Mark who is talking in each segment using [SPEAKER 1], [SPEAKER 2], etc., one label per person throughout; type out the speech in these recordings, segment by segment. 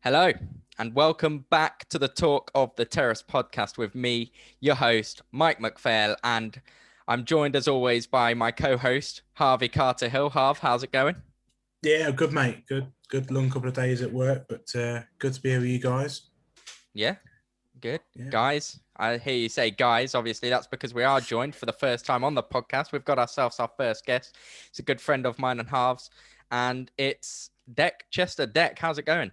[SPEAKER 1] Hello, and welcome back to the Talk of the Terrace podcast with me, your host, Mike McPhail, and I'm joined as always by my co-host, Harvey Carter-Hill. Harv, how's it going?
[SPEAKER 2] Yeah, good, mate. Good long couple of days at work, but good to be here with you guys.
[SPEAKER 1] Yeah, good. Yeah. Guys, I hear you say guys. Obviously, that's because we are joined for the first time on the podcast. We've got ourselves our first guest. It's a good friend of mine and Harv's, and it's Deck Chester. Deck, how's it going?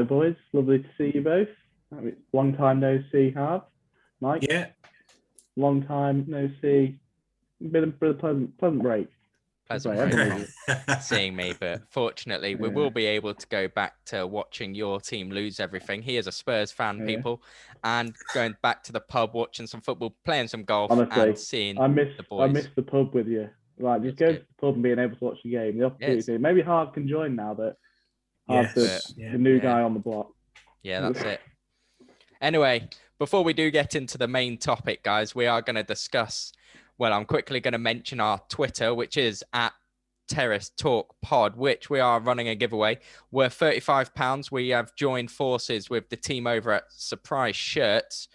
[SPEAKER 3] Boys, lovely to see you both. Long time no see, Harv. Mike?
[SPEAKER 2] Yeah.
[SPEAKER 3] Long time no see. Been a pleasant break.
[SPEAKER 1] Pleasant break from seeing me, but fortunately, we will be able to go back to watching your team lose everything. He is a Spurs fan, people, and going back to the pub, watching some football, playing some golf,
[SPEAKER 3] honestly,
[SPEAKER 1] and seeing the boys.
[SPEAKER 3] I miss the pub with you. Like, just go to the pub and being able to watch the game. The opportunity. Maybe Harv can join now that Harv's the new guy on the block.
[SPEAKER 1] Yeah, that's it. Anyway, before we do get into the main topic, guys, we are going to discuss. Well, I'm quickly going to mention our Twitter, which is at Terrace Talk Pod, which we are running a giveaway. We're £35. We have joined forces with the team over at Surprise Shirts.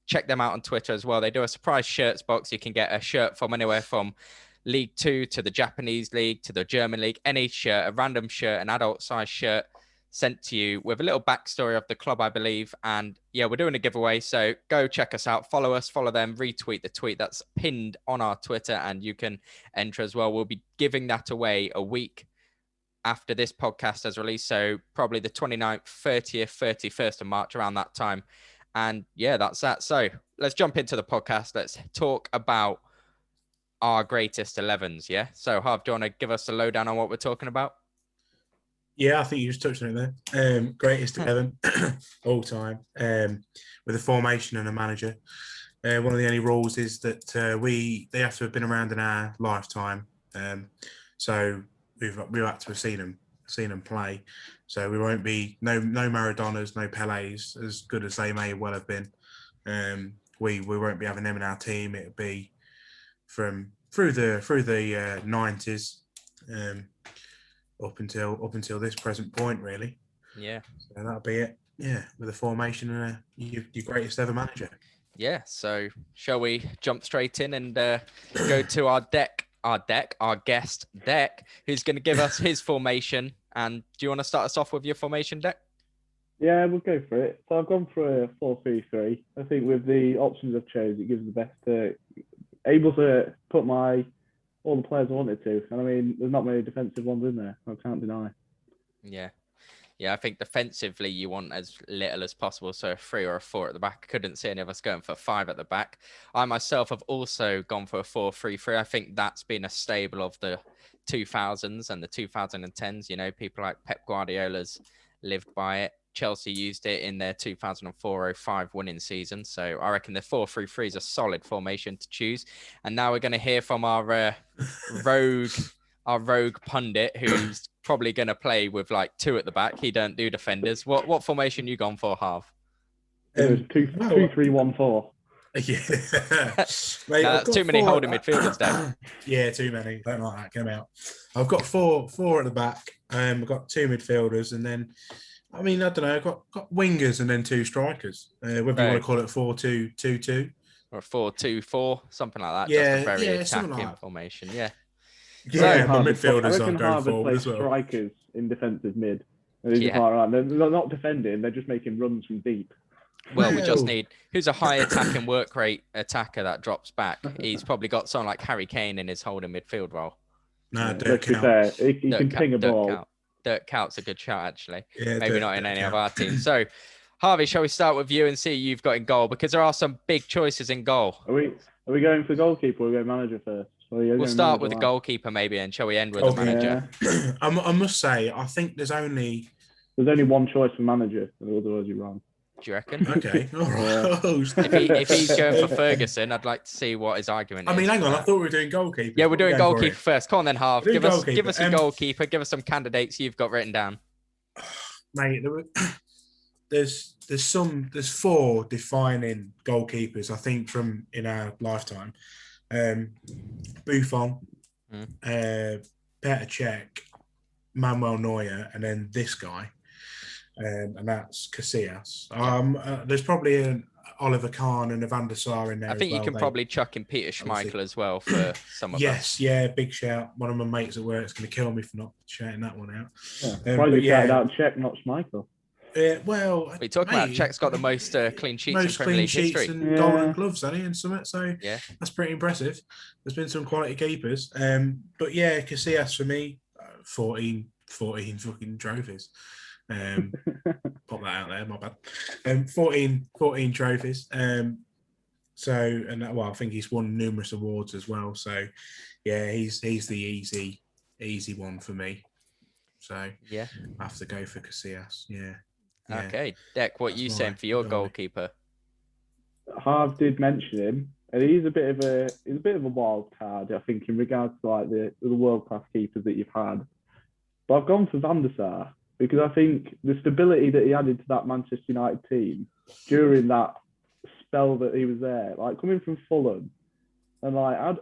[SPEAKER 1] Check them out on Twitter as well. They do a Surprise Shirts box. You can get a shirt from anywhere from League 2 to the Japanese League to the German League. Any shirt, a random shirt, an adult size shirt sent to you with a little backstory of the club, I believe. And yeah, we're doing a giveaway. So go check us out. Follow us, follow them, retweet the tweet that's pinned on our Twitter, and you can enter as well. We'll be giving that away a week after this podcast has released. So probably the 29th, 30th, 31st of March, around that time. And yeah, that's that. So let's jump into the podcast. Let's talk about our greatest 11s. Yeah. So Harv, do you want to give us a lowdown on what we're talking about?
[SPEAKER 2] Yeah, I think you just touched on it there. Greatest 11 all time, with a formation and a manager. One of the only rules is that they have to have been around in our lifetime. So we've had to have seen them play. So we won't be no Maradonas, no Pelés, as good as they may well have been. We won't be having them in our team. It'll be from through the 90s. Up until this present point, really.
[SPEAKER 1] Yeah.
[SPEAKER 2] So that'll be it. Yeah, with a formation and your greatest ever manager.
[SPEAKER 1] Yeah. So shall we jump straight in and go to our guest Deck, who's going to give us his formation. And do you want to start us off with your formation, Deck?
[SPEAKER 3] Yeah, we'll go for it. So I've gone for a 4-3-3. I think with the options I've chosen, it gives the best able to put all the players I wanted to. And I mean, there's not many defensive ones in there. I can't deny.
[SPEAKER 1] Yeah. Yeah, I think defensively you want as little as possible. So a 3 or a 4 at the back. I couldn't see any of us going for 5 at the back. I myself have also gone for a 4-3-3. I think that's been a staple of the 2000s and the 2010s. You know, people like Pep Guardiola's lived by it. Chelsea used it in their 2004-05 winning season. So I reckon the 4-3-3 is a solid formation to choose. And now we're going to hear from our rogue pundit, who's probably going to play with like 2 at the back. He don't do defenders. What formation you gone for, Harv?
[SPEAKER 3] It was 2-3-1-4.
[SPEAKER 2] Yeah.
[SPEAKER 1] Mate, that's too many holding midfielders, Dave.
[SPEAKER 2] Yeah, too many. Don't like that. Get them out. I've got four at the back. I've got 2 midfielders, and then I mean, I don't know. I've got wingers and then 2 strikers. Whether you want to call it 4-2-2-2
[SPEAKER 1] or 4-2-4, something like that.
[SPEAKER 2] Yeah,
[SPEAKER 1] just a very attacking
[SPEAKER 2] like
[SPEAKER 1] formation. Yeah.
[SPEAKER 2] Yeah, my midfielders are going forward as well.
[SPEAKER 3] Strikers in defensive mid. They're not defending. They're just making runs from deep.
[SPEAKER 1] Well, we just need who's a high attacking work rate attacker that drops back. He's probably got someone like Harry Kane in his holding midfield role.
[SPEAKER 2] No, Dirk counts.
[SPEAKER 3] He can ping a ball.
[SPEAKER 1] Dirk Cout's a good shot, actually.
[SPEAKER 2] Yeah,
[SPEAKER 1] maybe not in any of our teams. So, Harvey, shall we start with you and see who you've got in goal? Because there are some big choices in goal.
[SPEAKER 3] Are we going for goalkeeper or are we going manager first?
[SPEAKER 1] We'll start with the goalkeeper maybe, and shall we end with the manager?
[SPEAKER 2] Yeah. I must say, I think there's only
[SPEAKER 3] one choice for manager, otherwise you're wrong.
[SPEAKER 1] Do you reckon?
[SPEAKER 2] Okay. All right.
[SPEAKER 1] If he's going for Ferguson, I'd like to see what his argument is.
[SPEAKER 2] I mean, hang on. I thought we were doing goalkeeper.
[SPEAKER 1] Yeah, we're doing goalkeeper first. Come on then, Harv. Give us a goalkeeper. Give us some candidates you've got written down.
[SPEAKER 2] Mate, there's 4 defining goalkeepers, I think, from in our lifetime. Buffon, Petr Cech, Manuel Neuer, and then this guy. and that's Casillas. There's probably an Oliver Kahn and a Van der Sar in there.
[SPEAKER 1] I think you can probably chuck in Peter Schmeichel as well for some of us.
[SPEAKER 2] Yes, yeah, big shout. One of my mates at work's going to kill me for not shouting that one out.
[SPEAKER 3] Why you shouted out Czech, not Schmeichel?
[SPEAKER 2] Well,
[SPEAKER 1] we talk about Czech's got the most clean sheets in Premier League history.
[SPEAKER 2] And golden gloves, hasn't he, and something. So
[SPEAKER 1] yeah,
[SPEAKER 2] that's pretty impressive. There's been some quality keepers. But yeah, Casillas for me, 14 fucking trophies. Pop that out there, my bad. 14 trophies. I think he's won numerous awards as well. So yeah, he's the easy one for me. So
[SPEAKER 1] yeah,
[SPEAKER 2] I have to go for Casillas. Yeah.
[SPEAKER 1] Okay, Deck, what are you saying for your goalkeeper?
[SPEAKER 3] Harv did mention him, and he's a bit of a wild card, I think, in regards to like the world class keepers that you've had. But I've gone for Van der Sar because I think the stability that he added to that Manchester United team during that spell that he was there, like coming from Fulham, and like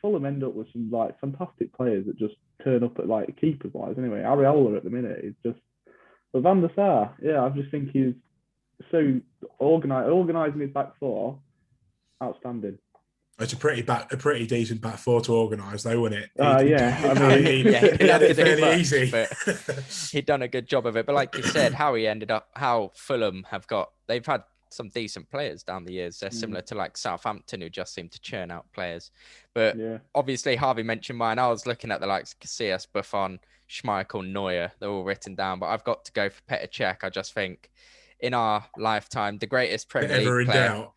[SPEAKER 3] Fulham end up with some like fantastic players that just turn up at like keepers wise. Anyway, Areola at the minute is just. But Van der Sar, yeah, I just think he's so organising his back four, outstanding.
[SPEAKER 2] It's a pretty decent back four to organise, though, wasn't it?
[SPEAKER 3] Yeah, I mean,
[SPEAKER 2] he had it fairly easy.
[SPEAKER 1] But he'd done a good job of it. But like you said, how Fulham they've had some decent players down the years. They're similar to like Southampton, who just seem to churn out players. But obviously, Harvey mentioned mine. I was looking at the likes of Casillas, Buffon, Schmeichel, Neuer. They're all written down. But I've got to go for Petr Cech. I just think in our lifetime, the greatest Premier League player. Doubt.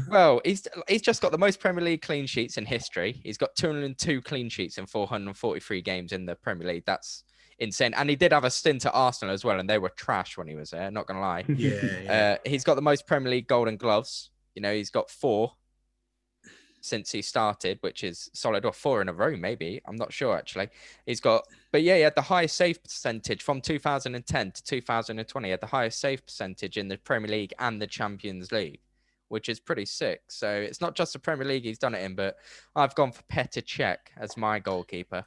[SPEAKER 1] Well, he's just got the most Premier League clean sheets in history. He's got 202 clean sheets in 443 games in the Premier League. That's insane. And he did have a stint at Arsenal as well, and they were trash when he was there, not going to lie.
[SPEAKER 2] Yeah.
[SPEAKER 1] He's got the most Premier League golden gloves. You know, he's got 4 since he started, which is solid, or 4 in a row, maybe. I'm not sure, actually. He had the highest save percentage from 2010 to 2020. He had the highest save percentage in the Premier League and the Champions League, which is pretty sick. So it's not just the Premier League he's done it in, but I've gone for Petr Cech as my goalkeeper.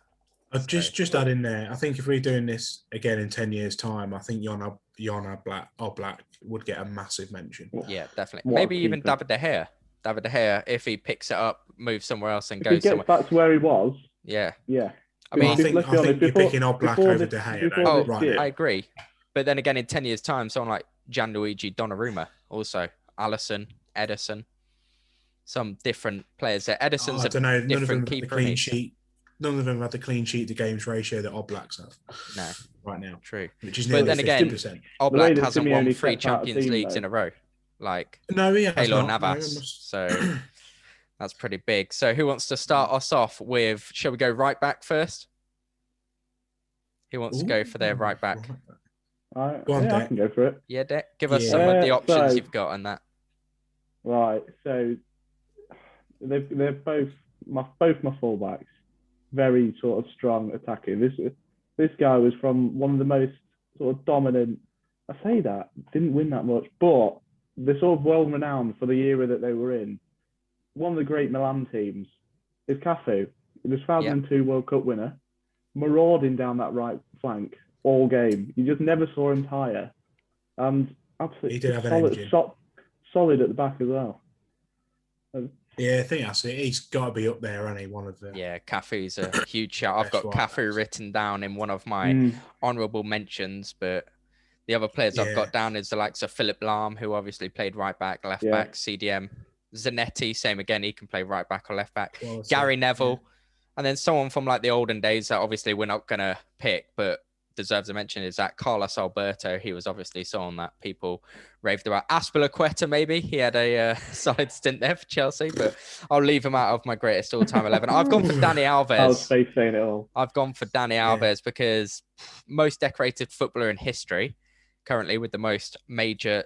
[SPEAKER 2] I've just add in there. I think if we're doing this again in 10 years' time, I think Jon Oblak would get a massive mention.
[SPEAKER 1] Yeah, definitely. Maybe even David De Gea. David De Gea, if he picks it up, moves somewhere else and goes somewhere.
[SPEAKER 3] Back to where he was.
[SPEAKER 1] Yeah.
[SPEAKER 3] Yeah.
[SPEAKER 2] I mean, I think you're picking Oblak over De Gea.
[SPEAKER 1] Right. I agree. But then again, in 10 years' time, someone like Gianluigi Donnarumma, also Alisson, Ederson, some different players there. Ederson's a different keeper.
[SPEAKER 2] None of them had the clean sheet to games ratio that Oblak's have.
[SPEAKER 1] No.
[SPEAKER 2] Right now.
[SPEAKER 1] True.
[SPEAKER 2] Which is nearly 50%.
[SPEAKER 1] Again, Oblak hasn't won 3 Champions Leagues in a row. Like Keylor Navas. So that's pretty big. So who wants to start us off with, shall we go right back first? Who wants to go for their right back?
[SPEAKER 3] I can go for it.
[SPEAKER 1] Yeah, Deck. Give us some of the options you've got on that.
[SPEAKER 3] Right. So they're both my fullbacks. Very sort of strong attacking. This guy was from one of the most sort of dominant. I say that didn't win that much, but they're sort of well renowned for the era that they were in. One of the great Milan teams is Cafu. He was 2002 World Cup winner, marauding down that right flank all game. You just never saw him tire, and absolutely solid at the back as well.
[SPEAKER 2] Yeah, I think that's it. He's got to be up there, hasn't he? One of the...
[SPEAKER 1] Yeah, Cafu's a huge shout. I've got Cafu written down in one of my honourable mentions, but the other players I've got down is the likes of Philip Lahm, who obviously played right back, left back, CDM. Zanetti, same again, he can play right back or left back. Gary Neville, and then someone from like the olden days that obviously we're not going to pick, but deserves a mention is that Carlos Alberto. He was obviously someone that people raved about. Aspilicueta, maybe. He had a solid stint there for Chelsea, but I'll leave him out of my greatest all-time 11. I've gone for Dani Alves.
[SPEAKER 3] I was saying it all.
[SPEAKER 1] I've gone for Dani Alves because most decorated footballer in history, currently with the most major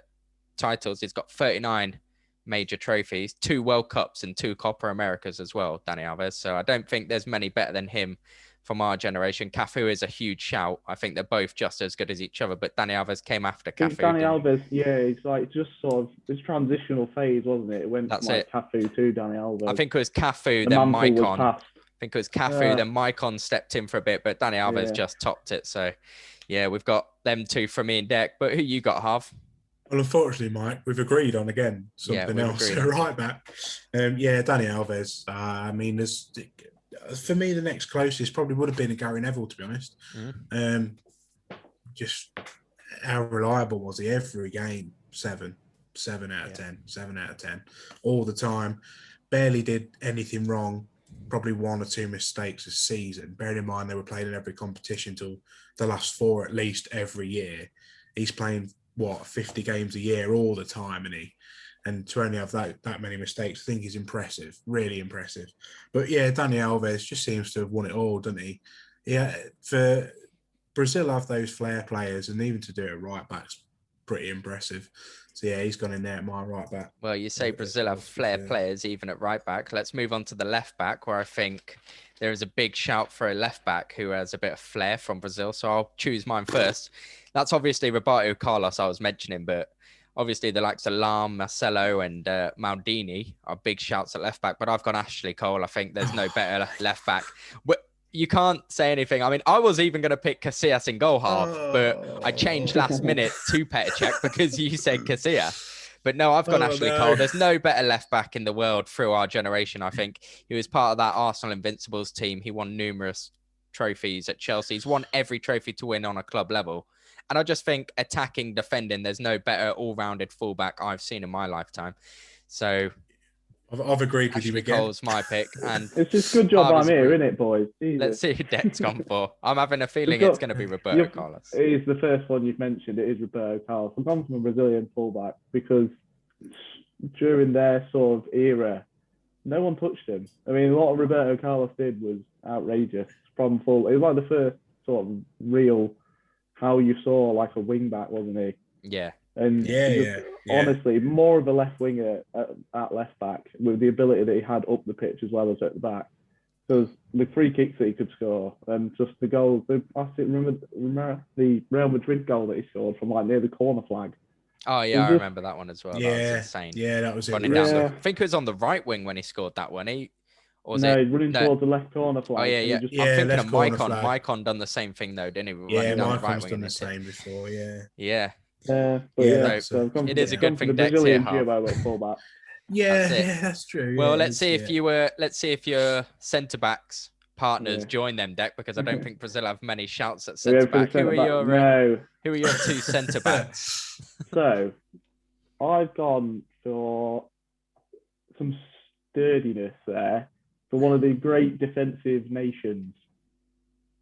[SPEAKER 1] titles. He's got 39 major trophies, 2 World Cups and 2 Copa Americas as well, Dani Alves. So I don't think there's many better than him from our generation. Cafu is a huge shout. I think they're both just as good as each other, but Dani Alves came after Cafu.
[SPEAKER 3] Dani Alves, it's like just sort of this transitional phase, wasn't it? It went from like Cafu to Dani Alves.
[SPEAKER 1] I think it was Cafu, then Maicon. I think it was Cafu, then Maicon stepped in for a bit, but Dani Alves just topped it. So Yeah, we've got them two from me and Deck. But who you got, Harv?
[SPEAKER 2] Well, unfortunately, Mike, we've agreed on again something
[SPEAKER 1] we've
[SPEAKER 2] else.
[SPEAKER 1] agreed on
[SPEAKER 2] Right back. Danny Alvarez. I mean, for me, the next closest probably would have been a Gary Neville, to be honest. Just how reliable was he? Every game, 7 out of 10, 7 out of 10, all the time. Barely did anything wrong. Probably 1 or 2 mistakes a season. Bearing in mind they were playing in every competition till the last 4 at least every year. He's playing 50 games a year all the time, and to only have that many mistakes, I think is impressive, really impressive. But yeah, Dani Alves just seems to have won it all, doesn't he? Yeah, for Brazil have those flair players, and even to do it right back's pretty impressive. So yeah, he's gone in there at my right back.
[SPEAKER 1] Well, you say Brazil have flair players even at right back. Let's move on to the left back, where I think there is a big shout for a left back who has a bit of flair from Brazil. So I'll choose mine first. That's obviously Roberto Carlos I was mentioning, but obviously the likes of Lam, Marcelo, and Maldini are big shouts at left back. But I've gone Ashley Cole. I think there's no better left back. You can't say anything. I mean, I was even going to pick Casillas in goal, but I changed last minute to Petr Cech because you said Casillas. But no, I've gone Ashley Cole. There's no better left back in the world through our generation, I think. He was part of that Arsenal Invincibles team. He won numerous trophies at Chelsea. He's won every trophy to win on a club level. And I just think attacking, defending, there's no better all-rounded fullback I've seen in my lifetime. So
[SPEAKER 2] I've agreed with you again.
[SPEAKER 1] Cole's my pick, and
[SPEAKER 3] it's just good job I'm here, isn't it, boys? Jesus.
[SPEAKER 1] Let's see who Deck's gone for. I'm having a feeling it's going to be Roberto Carlos.
[SPEAKER 3] It is the first one you've mentioned. It is Roberto Carlos. I've gone from a Brazilian fullback because during their sort of era, no one touched him. I mean, what Roberto Carlos did was outrageous. From full, it was like the first sort of real how you saw like a wing back, wasn't he?
[SPEAKER 1] Yeah.
[SPEAKER 3] And honestly, more of a left winger at left back with the ability that he had up the pitch as well as at the back. Because the free kicks that he could score and just the goals. Remember the Real Madrid goal that he scored from like near the corner flag?
[SPEAKER 1] Oh, yeah, I remember that one as well.
[SPEAKER 2] Yeah,
[SPEAKER 1] that was insane.
[SPEAKER 2] Yeah, that was it.
[SPEAKER 1] I think it was on the right wing when he scored that one.
[SPEAKER 3] Running towards the left corner flag.
[SPEAKER 1] Oh, yeah. I'm thinking of Maicon. Maicon done the same thing, though, didn't he?
[SPEAKER 2] Yeah, Maicon's done the same before, yeah.
[SPEAKER 1] Yeah.
[SPEAKER 3] So
[SPEAKER 1] it is a good thing Deck's here.
[SPEAKER 2] That's true.
[SPEAKER 1] Well, let's see if your centre backs partners join them, Deck, because I don't think Brazil have many shouts at centre back. Who are your 2 centre backs?
[SPEAKER 3] So I've gone for some sturdiness there for one of the great defensive nations.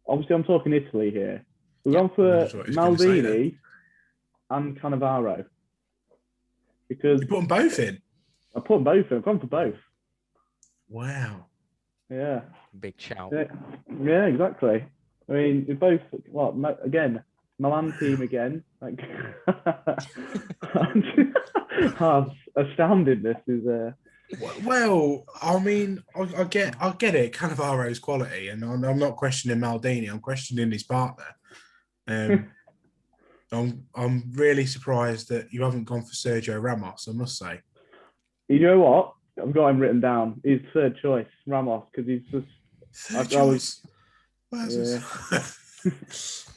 [SPEAKER 3] Obviously, I'm talking Italy here. We've gone for Maldini and Cannavaro. Because
[SPEAKER 2] you put them both in?
[SPEAKER 3] I put them both in. I've gone for both.
[SPEAKER 2] Wow.
[SPEAKER 3] Yeah.
[SPEAKER 1] Big shout.
[SPEAKER 3] Yeah, exactly. I mean, we both, again, Milan team again. Like, astounded this is...
[SPEAKER 2] Well, I mean, I get it. Cannavaro's quality, and I'm not questioning Maldini. I'm questioning his partner. I'm really surprised that you haven't gone for Sergio Ramos. I must say.
[SPEAKER 3] You know what? I've got him written down. He's third choice, Ramos, because he's just
[SPEAKER 2] third choice.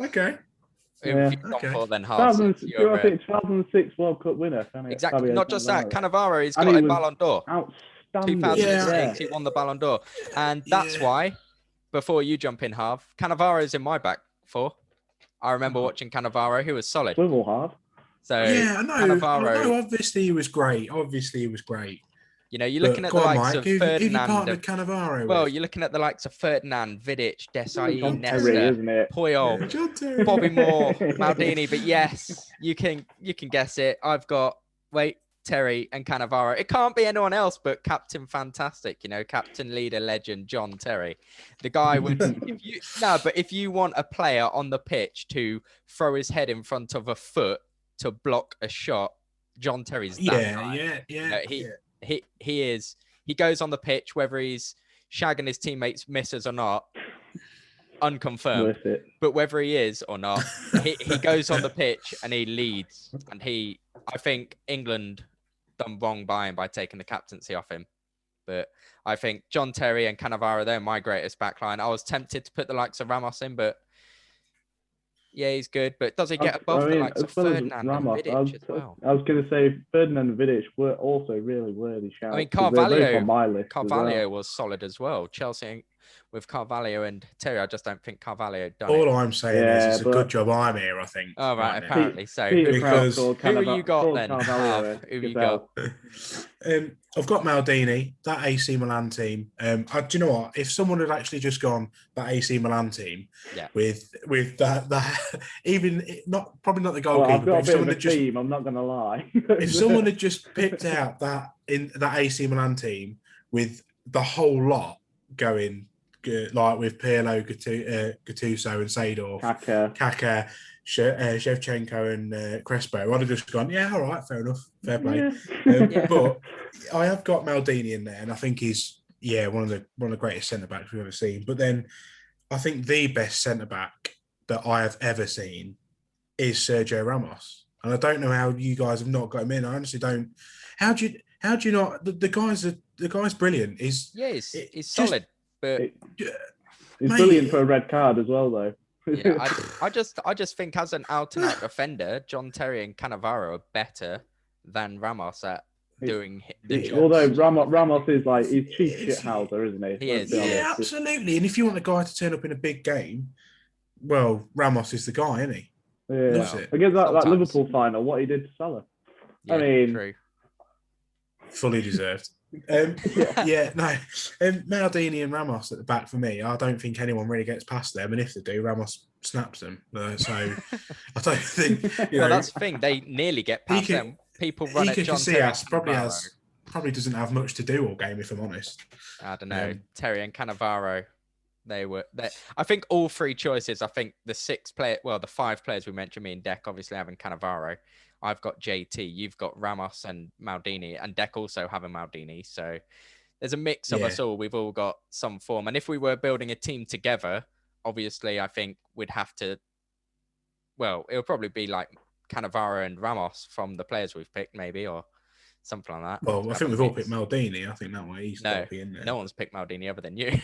[SPEAKER 2] Okay.
[SPEAKER 1] Yeah. Then I think
[SPEAKER 3] 2006 World Cup winner.
[SPEAKER 1] Exactly. Not just that. Cannavaro, he's got a Ballon d'Or.
[SPEAKER 3] Outstanding.
[SPEAKER 1] 2006, he won the Ballon d'Or. And that's why, before you jump in, Harv, Cannavaro is in my back 4. I remember watching Cannavaro, who was solid.
[SPEAKER 3] Swivel hard.
[SPEAKER 1] So,
[SPEAKER 2] yeah, I know. Cannavaro, obviously, he was great.
[SPEAKER 1] You know, you're looking at the likes of Ferdinand.
[SPEAKER 2] Cannavaro
[SPEAKER 1] well, you're looking at the likes of Ferdinand, Vidic, Desai,
[SPEAKER 3] Iniesta,
[SPEAKER 1] Puyol, Bobby Moore, Maldini. But yes, you can guess it. I've got Terry and Cannavaro. It can't be anyone else but Captain Fantastic. You know, Captain, leader, legend, John Terry. The guy would. If you want a player on the pitch to throw his head in front of a foot to block a shot, John Terry's that guy. He is. He goes on the pitch, whether he's shagging his teammates' misses or not, unconfirmed. But whether he is or not, he goes on the pitch and he leads. And I think England done wrong by him by taking the captaincy off him. But I think John Terry and Cannavaro, they're my greatest backline. I was tempted to put the likes of Ramos in, but Yeah, he's good, but does he get above the likes of Ferdinand and Vidic as well?
[SPEAKER 3] I was going to say Ferdinand and Vidic were also really worthy shouts.
[SPEAKER 1] I mean, Carvalho was solid as well. Chelsea with Carvalho and Terry, I just don't think Carvalho done
[SPEAKER 2] All
[SPEAKER 1] it.
[SPEAKER 2] I'm saying is it's a good job I'm here, I think.
[SPEAKER 1] Oh, right, apparently. So
[SPEAKER 3] who
[SPEAKER 1] you got then? Who you got?
[SPEAKER 2] I've got Maldini, that AC Milan team. Do you know what? If someone had actually just gone that AC Milan team with that even probably not the goalkeeper,
[SPEAKER 3] I've got
[SPEAKER 2] but if someone had just,
[SPEAKER 3] team, I'm not going to lie.
[SPEAKER 2] if someone had just picked out that AC Milan team with the whole lot going, like with Pirlo, Gattuso and Seedorf, Kaka, Shevchenko and Crespo, I'd have just gone, yeah, all right, fair enough, fair play. But I have got Maldini in there, and I think he's one of the greatest centre backs we've ever seen. But then I think the best centre back that I have ever seen is Sergio Ramos, and I don't know how you guys have not got him in. I honestly don't. How do you not? The guy's brilliant. He's
[SPEAKER 1] solid, but
[SPEAKER 3] he's brilliant for a red card as well, though.
[SPEAKER 1] Yeah, I just think as an out-and-out defender, John Terry and Cannavaro are better than Ramos at doing the job.
[SPEAKER 3] Although Ramos is he's chief shithouser, isn't he?
[SPEAKER 1] He is.
[SPEAKER 2] Yeah, absolutely. And if you want a guy to turn up in a big game, well, Ramos is the guy, isn't he?
[SPEAKER 3] Yeah.
[SPEAKER 2] Loves it.
[SPEAKER 3] Against that Liverpool final, what he did to Salah.
[SPEAKER 1] Yeah, I mean, true.
[SPEAKER 2] Fully deserved. Maldini and Ramos at the back for me. I don't think anyone really gets past them, and if they do, Ramos snaps them. So I don't think.
[SPEAKER 1] That's the thing. They nearly get past them. People run at John Terry.
[SPEAKER 2] Probably doesn't have much to do all game, if I'm honest.
[SPEAKER 1] I don't know. Terry and Cannavaro. I think all three choices. I think the the 5 players we mentioned, me and Deck, obviously having Cannavaro. I've got JT, you've got Ramos and Maldini, and Deck also having Maldini. So there's a mix of us all. We've all got some form. And if we were building a team together, obviously I think we'd have to, it'll probably be like Cannavaro and Ramos from the players we've picked, maybe, or something like that.
[SPEAKER 2] Well, I think we've all picked Maldini. I think that way he's got to be in there.
[SPEAKER 1] No one's picked Maldini other than you.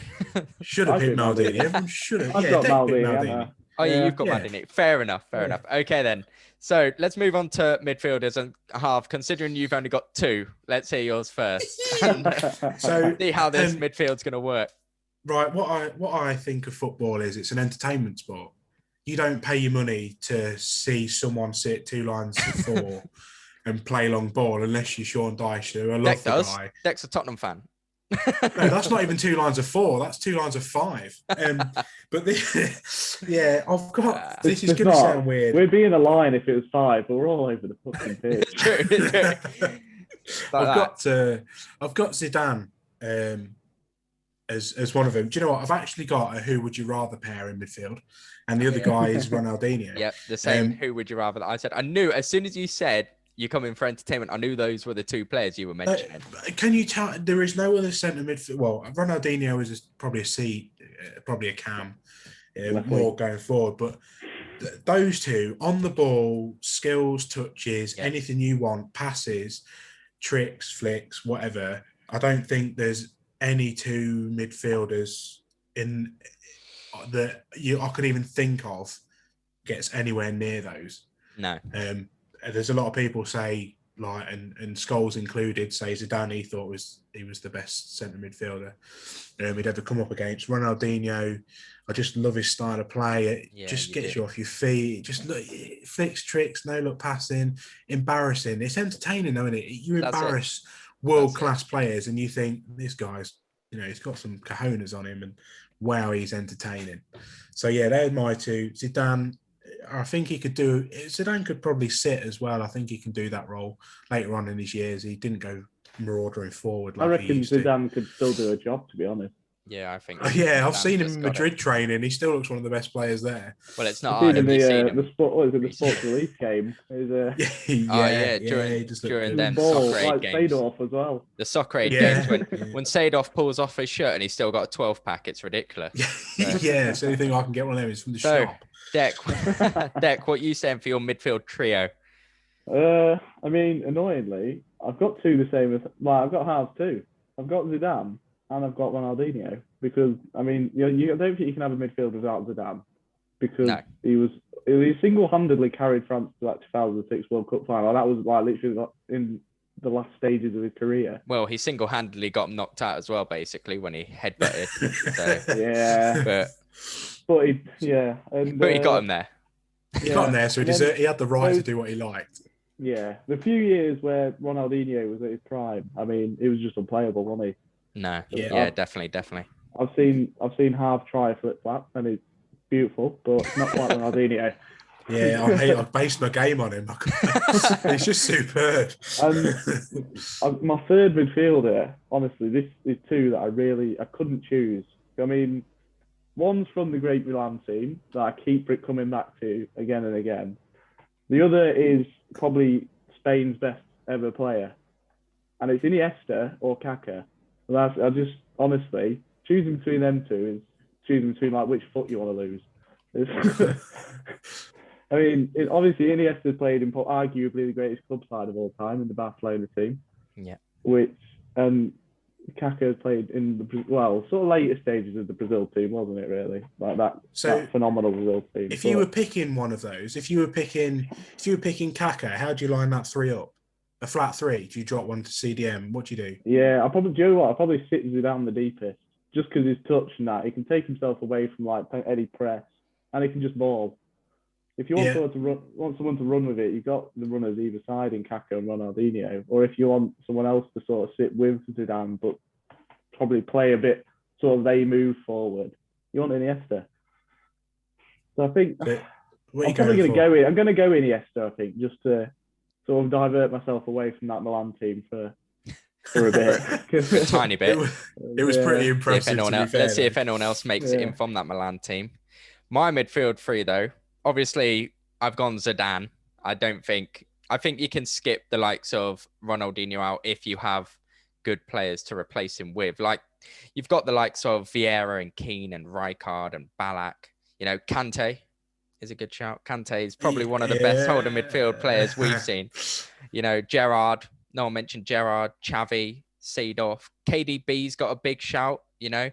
[SPEAKER 2] Should have picked Maldini. Everyone should have.
[SPEAKER 3] I've got Maldini.
[SPEAKER 1] Oh, yeah, you've got Maldini. Fair enough. Okay, then. So let's move on to midfielders and Harv. Considering you've only got 2, let's hear yours first. So see how this midfield's going to work.
[SPEAKER 2] Right. What I think of football is it's an entertainment sport. You don't pay your money to see someone sit 2 lines of 4 and play long ball unless you're Sean Dyche, who I love the guy.
[SPEAKER 1] Deck's a Tottenham fan.
[SPEAKER 2] No, that's not even 2 lines of 4. That's 2 lines of 5. But I've got. This is going to sound weird.
[SPEAKER 3] We'd be in a line if it was 5, but we're all over the fucking pitch.
[SPEAKER 1] It's true.
[SPEAKER 2] I've got Zidane as one of them. Do you know what? I've actually got a who would you rather pair in midfield, and the other guy is Ronaldinho.
[SPEAKER 1] Yep, the same. Who would you rather? I said I knew as soon as you said you come in for entertainment, I knew those were the 2 players you were mentioning.
[SPEAKER 2] Can you tell? There is no other centre midfield. Well, Ronaldinho is probably a C, probably a cam, more going forward. But those 2 on the ball, skills, touches, anything you want, passes, tricks, flicks, whatever. I don't think there's any 2 midfielders in that I could even think of gets anywhere near those.
[SPEAKER 1] No.
[SPEAKER 2] There's a lot of people say, like, and Scholes included, say Zidane he was the best centre midfielder he'd ever come up against. Ronaldinho, I just love his style of play. It just gets you off your feet. Just look, flicks, tricks, no look passing, embarrassing. It's entertaining, though, isn't it? You embarrass world-class players and you think, this guy's, he's got some cojones on him and wow, he's entertaining. So, they're my 2. Zidane, I think he could do. Zidane could probably sit as well. I think he can do that role later on in his years. He didn't go maraudering forward.
[SPEAKER 3] I reckon Zidane could still do a job, to be honest.
[SPEAKER 1] Yeah, I think.
[SPEAKER 2] I've seen him in Madrid training. He still looks one of the best players there.
[SPEAKER 1] Well, it's not hard.
[SPEAKER 3] The sports release game. During
[SPEAKER 1] them soccer aid games.
[SPEAKER 3] Seedorf as well.
[SPEAKER 1] The soccer aid games when Seedorf pulls off his shirt and he's still got a 12-pack. It's ridiculous.
[SPEAKER 2] It's the only thing I can get one of them is from the shop.
[SPEAKER 1] Deck, what are you saying for your midfield trio?
[SPEAKER 3] I mean, annoyingly, I've got 2 the same as. I've got Harv too. I've got Zidane and I've got Ronaldinho because I mean, I don't think you can have a midfield without Zidane because he was he single-handedly carried France to that 2006 World Cup final. That was like literally in the last stages of his career.
[SPEAKER 1] Well, he single-handedly got him knocked out as well, basically, when he headbutted. So,
[SPEAKER 3] Yeah, but he
[SPEAKER 1] got him there.
[SPEAKER 2] He got him there, so he had the right to do what he liked.
[SPEAKER 3] Yeah, the few years where Ronaldinho was at his prime, I mean, it was just unplayable, wasn't he?
[SPEAKER 1] No, yeah, definitely.
[SPEAKER 3] I've seen half try a flip flap, and it's beautiful, but not quite Ronaldinho.
[SPEAKER 2] Yeah, I based my game on him. It's just superb.
[SPEAKER 3] My third midfielder, honestly, this is two that I couldn't choose. I mean, one's from the great Milan team that I keep coming back to again and again. The other is probably Spain's best ever player, and it's Iniesta or Kaka. I just honestly choosing between them two is choosing between like which foot you want to lose. I mean, obviously Iniesta played in arguably the greatest club side of all time in the Barcelona team.
[SPEAKER 1] Yeah.
[SPEAKER 3] Kaka played in the sort of later stages of the Brazil team, wasn't it? Really, like that phenomenal Brazil team.
[SPEAKER 2] If you were picking one of those, if you were picking Kaka, how do you line that three up? A flat three? Do you drop one to CDM? What do you do?
[SPEAKER 3] Yeah, I'll probably sit Zidane the deepest, just because his touch and that he can take himself away from like any press, and he can just ball. If you want someone to run with it, you've got the runners either side in Kaka and Ronaldinho. Or if you want someone else to sort of sit with Zidane, but probably play a bit sort of they move forward, you want Iniesta. So I think I'm probably going to go in. I'm going to go Iniesta, I think, just to sort of divert myself away from that Milan team for a bit.
[SPEAKER 1] A tiny bit.
[SPEAKER 2] It was pretty impressive.
[SPEAKER 1] Let's see if anyone else makes it in from that Milan team. My midfield three, though. Obviously, I've gone Zidane. I think you can skip the likes of Ronaldinho out if you have good players to replace him with. Like, you've got the likes of Vieira and Keane and Rijkaard and Ballack. You know, Kante is a good shout. Kante is probably one of the best holding midfield players we've seen. You know, Gerrard. No one mentioned Gerrard, Xavi, Seedorf. KDB's got a big shout, you know,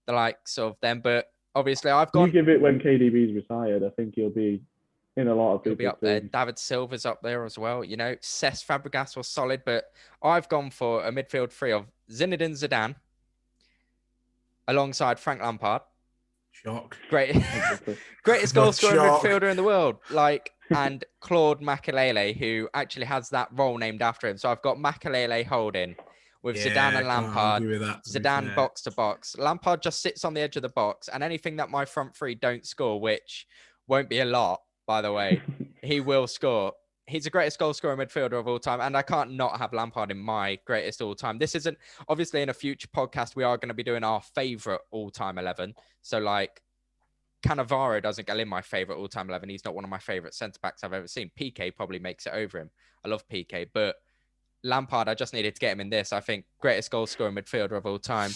[SPEAKER 1] the likes of them. But obviously, I've gone.
[SPEAKER 3] You give it when KDB's retired. I think he'll be in a lot of.
[SPEAKER 1] He'll be up there. David Silva's up there as well. You know, Cesc Fabregas was solid, but I've gone for a midfield three of Zinedine Zidane alongside Frank Lampard.
[SPEAKER 2] Shock.
[SPEAKER 1] Greatest goal scoring midfielder in the world. And Claude Makelele, who actually has that role named after him. So I've got Makelele holding with Zidane and Lampard. Zidane box to box. Lampard just sits on the edge of the box, and anything that my front three don't score, which won't be a lot, by the way, he will score. He's the greatest goal scorer midfielder of all time, and I can't not have Lampard in my greatest all time. This isn't, obviously in a future podcast, we are going to be doing our favourite all-time 11. So Cannavaro doesn't get in my favourite all-time 11. He's not one of my favourite centre-backs I've ever seen. PK probably makes it over him. I love PK, but Lampard, I just needed to get him in this. I think greatest goal scorer midfielder of all time.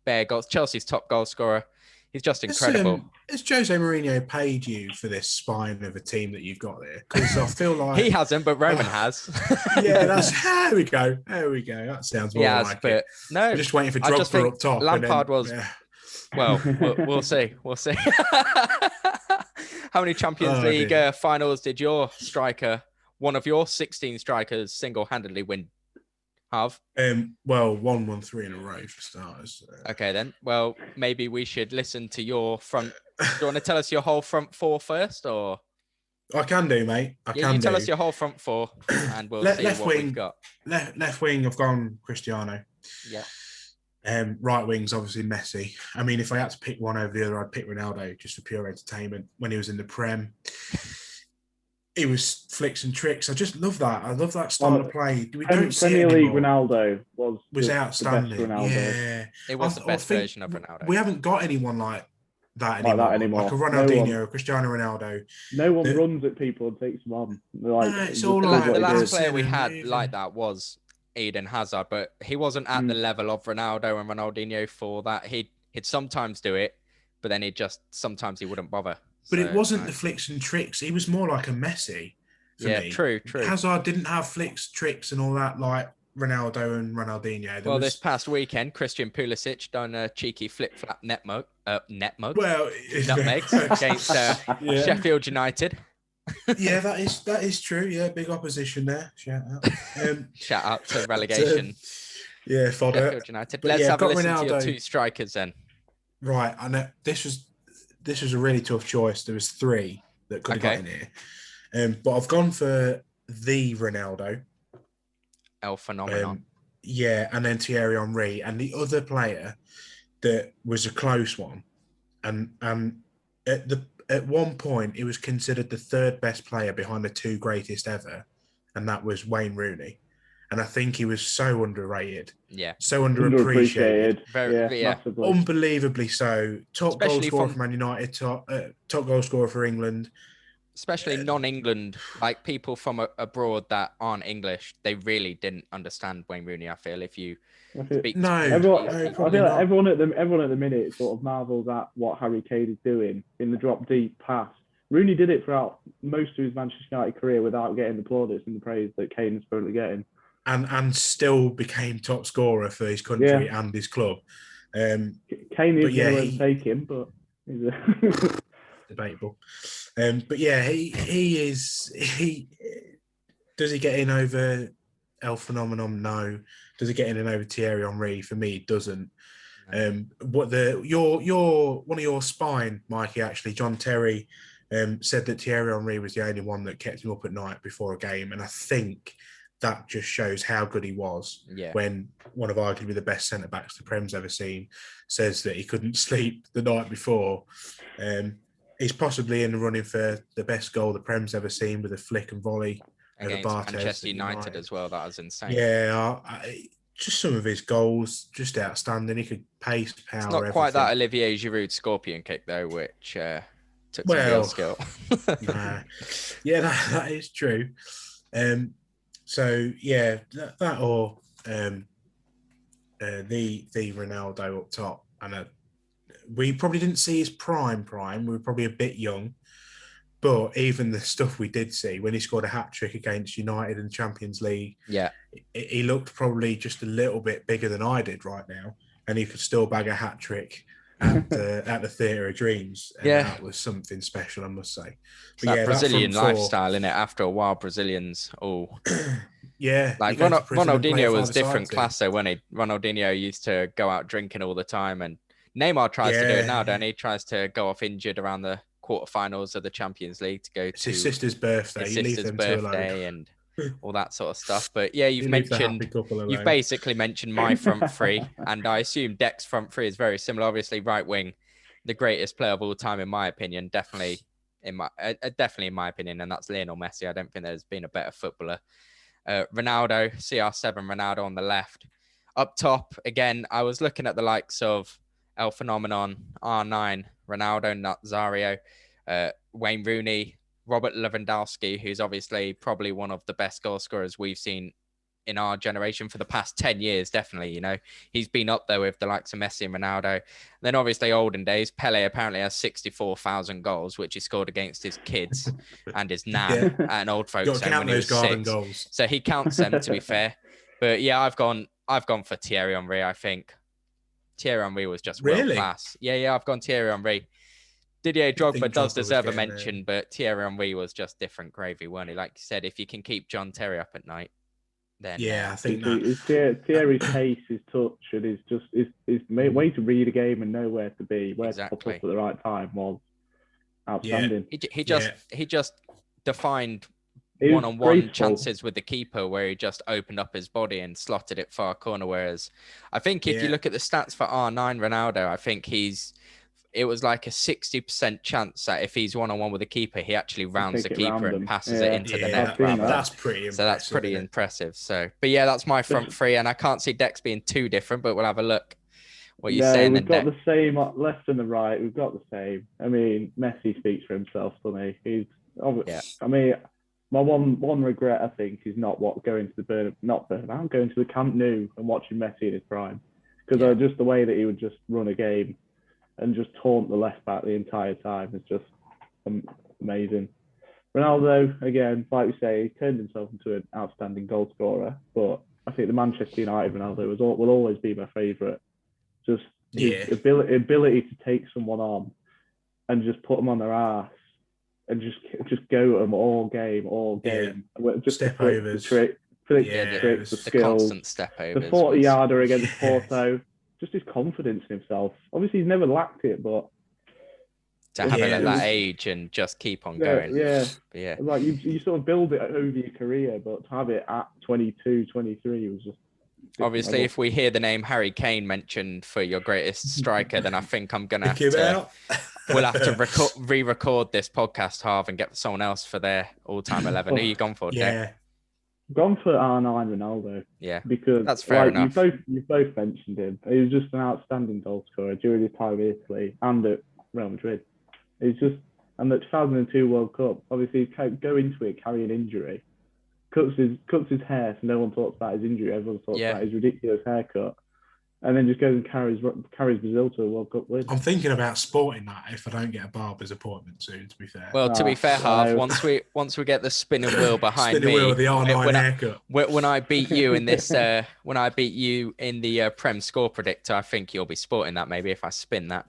[SPEAKER 1] Bare goals. Chelsea's top goal scorer. He's just incredible.
[SPEAKER 2] Has Jose Mourinho paid you for this spine of a team that you've got there? Because I feel like
[SPEAKER 1] he hasn't, but Roman has.
[SPEAKER 2] Yeah, there we go. That sounds more like it.
[SPEAKER 1] No,
[SPEAKER 2] we're just waiting for Drogba up top.
[SPEAKER 1] Lampard was. Yeah. Well, we'll see. We'll see. How many Champions League finals did your striker, one of your 16 strikers, single-handedly win? Have?
[SPEAKER 2] Well, one won 3 in a row for starters.
[SPEAKER 1] Okay, then. Well, maybe we should listen to your front. Do you want to tell us your whole front four first, or?
[SPEAKER 2] I can do, mate.
[SPEAKER 1] Tell us your whole front four, and we'll see what we've got.
[SPEAKER 2] Left wing, I've gone Cristiano.
[SPEAKER 1] Yeah.
[SPEAKER 2] Right wing's obviously Messi. I mean, if I had to pick one over the other, I'd pick Ronaldo just for pure entertainment. When he was in the Prem, he was flicks and tricks. I just love that. I love that style of play.
[SPEAKER 3] Premier League Ronaldo was
[SPEAKER 2] outstanding.
[SPEAKER 3] The best Ronaldo.
[SPEAKER 2] Yeah,
[SPEAKER 1] it was the best version of Ronaldo.
[SPEAKER 2] We haven't got anyone like that anymore. Like a Ronaldinho, a Cristiano Ronaldo.
[SPEAKER 3] No one runs at people and takes them on.
[SPEAKER 2] It's all right.
[SPEAKER 1] The last player we had like that was Eden Hazard, but he wasn't at the level of Ronaldo and Ronaldinho for that. He'd sometimes do it, but then sometimes he wouldn't bother.
[SPEAKER 2] But it wasn't the flicks and tricks. He was more like a Messi for me.
[SPEAKER 1] True.
[SPEAKER 2] Hazard didn't have flicks, tricks and all that like Ronaldo and Ronaldinho.
[SPEAKER 1] This past weekend, Christian Pulisic done a cheeky flip-flap nutmegs against Sheffield United.
[SPEAKER 2] Yeah, that is true. Yeah, big opposition there. Shout out.
[SPEAKER 1] Shout out to relegation.
[SPEAKER 2] Fodder.
[SPEAKER 1] Sheffield United. Let's have a listen to your 2 strikers then.
[SPEAKER 2] Right, I know this was a really tough choice. There was 3 that could have got in here, but I've gone for the Ronaldo.
[SPEAKER 1] El Phenomenon.
[SPEAKER 2] And then Thierry Henry, and the other player that was a close one, and at one point it was considered the 3rd best player behind the 2 greatest ever, and that was Wayne Rooney. And I think he was so underrated.
[SPEAKER 1] Yeah.
[SPEAKER 2] So underappreciated.
[SPEAKER 1] Very,
[SPEAKER 2] Unbelievably so. Top goal scorer for Man United, top goal scorer for England.
[SPEAKER 1] Especially non-England, like people from abroad that aren't English, they really didn't understand Wayne Rooney, I feel, if you speak to
[SPEAKER 3] everyone at the minute sort of marvels at what Harry Kane is doing in the drop deep pass. Rooney did it throughout most of his Manchester United career without getting the plaudits and the praise that Kane is currently getting.
[SPEAKER 2] And still became top scorer for his country and his club.
[SPEAKER 3] Kane is going to take him, but he's
[SPEAKER 2] debatable. But yeah, he does he get in over El Phenomenon? No. Does he get in over Thierry Henry? For me, it doesn't. Your one of your spine, Mikey, actually, John Terry, said that Thierry Henry was the only one that kept him up at night before a game, and I think that just shows how good he was.
[SPEAKER 1] Yeah.
[SPEAKER 2] When one of arguably the best centre backs the Prem's ever seen says that he couldn't sleep the night before. He's possibly in the running for the best goal the Prem's ever seen with a flick and volley
[SPEAKER 1] against Manchester United as well. That was insane.
[SPEAKER 2] Yeah, just some of his goals, just outstanding. He could pace, power.
[SPEAKER 1] It's not quite that Olivier Giroud scorpion kick though, which took some real skill.
[SPEAKER 2] Yeah, that is true. So yeah, that or the Ronaldo up top, and we probably didn't see his prime. We were probably a bit young, but even the stuff we did see when he scored a hat trick against United in the Champions League, he looked probably just a little bit bigger than I did right now, and he could still bag a hat trick at the Theatre of Dreams. And that was something special, I must say.
[SPEAKER 1] But that Brazilian lifestyle, innit? After a while, Brazilians like Ronaldinho was different class though, when Ronaldinho used to go out drinking all the time, and Neymar tries to do it now, don't he? Tries to go off injured around the quarterfinals of the Champions League to go to
[SPEAKER 2] his sister's birthday.
[SPEAKER 1] His sister's birthday and all that sort of stuff. But yeah, you've basically mentioned my front three, and I assume Deck's front three is very similar. Obviously, right wing, the greatest player of all time, in my opinion, definitely in my opinion, and that's Lionel Messi. I don't think there's been a better footballer. Ronaldo, CR7 Ronaldo on the left. Up top, again, I was looking at the likes of El Phenomenon, R9, Ronaldo, Nazario, Wayne Rooney, Robert Lewandowski, who's obviously probably one of the best goal scorers we've seen in our generation for the past 10 years, definitely. You know, he's been up there with the likes of Messi and Ronaldo. And then obviously olden days, Pele apparently has 64,000 goals, which he scored against his kids and his nan at an old folks home when he was 6. Goals. So he counts them, to be fair. But yeah, I've gone for Thierry Henry, I think. Thierry Henry was just world class. Yeah, I've gone Thierry Henry. Didier Drogba does deserve a mention, but Thierry Henry was just different gravy, weren't he? Like you said, if you can keep John Terry up at night, then
[SPEAKER 2] I think
[SPEAKER 3] Thierry's pace, his touch, and his way to read a game and know where to be, where to pop up at the right time was outstanding.
[SPEAKER 1] He just defined one-on-one chances with the keeper where he just opened up his body and slotted it far corner. Whereas I think if you look at the stats for R9 Ronaldo, I think it was like a 60% chance that if he's one-on-one with the keeper, he actually rounds the keeper and passes it into the net.
[SPEAKER 2] That's pretty impressive.
[SPEAKER 1] So that's pretty impressive. So, but yeah, that's my front three, and I can't see Dex being too different, but we'll have a look what you're saying.
[SPEAKER 3] We've got the same left and the right. We've got the same. I mean, Messi speaks for himself, doesn't he? I mean, my one regret, I think, is not going to the Camp Nou and watching Messi in his prime, because just the way that he would just run a game and just taunt the left back the entire time is just amazing. Ronaldo, again, like we say, he turned himself into an outstanding goal scorer, but I think the Manchester United Ronaldo will always be my favourite. Just his
[SPEAKER 2] Yeah.
[SPEAKER 3] ability to take someone on and just put them on their ass and just go at them all game. Just
[SPEAKER 2] Step
[SPEAKER 3] the
[SPEAKER 2] overs.
[SPEAKER 3] tricks, the
[SPEAKER 1] The
[SPEAKER 3] skills,
[SPEAKER 1] constant step overs.
[SPEAKER 3] the 40-yarder against
[SPEAKER 2] Yes.
[SPEAKER 3] Porto. Just his confidence in himself. Obviously, he's never lacked it, but
[SPEAKER 1] To have it at
[SPEAKER 2] Yeah.
[SPEAKER 1] that age and just keep on
[SPEAKER 3] yeah,
[SPEAKER 1] going.
[SPEAKER 3] yeah.
[SPEAKER 1] But yeah.
[SPEAKER 3] Like you sort of build it over your career, but to have it at 22, 23 was just
[SPEAKER 1] Obviously, if we hear the name Harry Kane mentioned for your greatest striker, then I think I'm gonna have
[SPEAKER 2] Pick him
[SPEAKER 1] to.
[SPEAKER 2] out.
[SPEAKER 1] We'll have to re-record this podcast, Harv, and get someone else for their all-time 11. Who you gone for, Dick?
[SPEAKER 2] Yeah.
[SPEAKER 3] gone for R9 Ronaldo.
[SPEAKER 1] Yeah,
[SPEAKER 3] because
[SPEAKER 1] that's fair
[SPEAKER 3] like
[SPEAKER 1] enough.
[SPEAKER 3] you both mentioned him. He was just an outstanding goal scorer during his time in Italy and at Real Madrid. And the 2002 World Cup, obviously go into it carrying injury, cuts his hair so no one talks about his injury. Everyone talks about his ridiculous haircut, and then just goes and carries Brazil to a World Cup win.
[SPEAKER 2] I'm thinking about sporting that if I don't get a barber's appointment soon. To be fair.
[SPEAKER 1] Well, to be fair, Harv, once we get the spinning wheel behind me,
[SPEAKER 2] wheel, the R9 haircut.
[SPEAKER 1] When I beat you in this, when I beat you in the Prem score predictor, I think you'll be sporting that. Maybe if I spin that.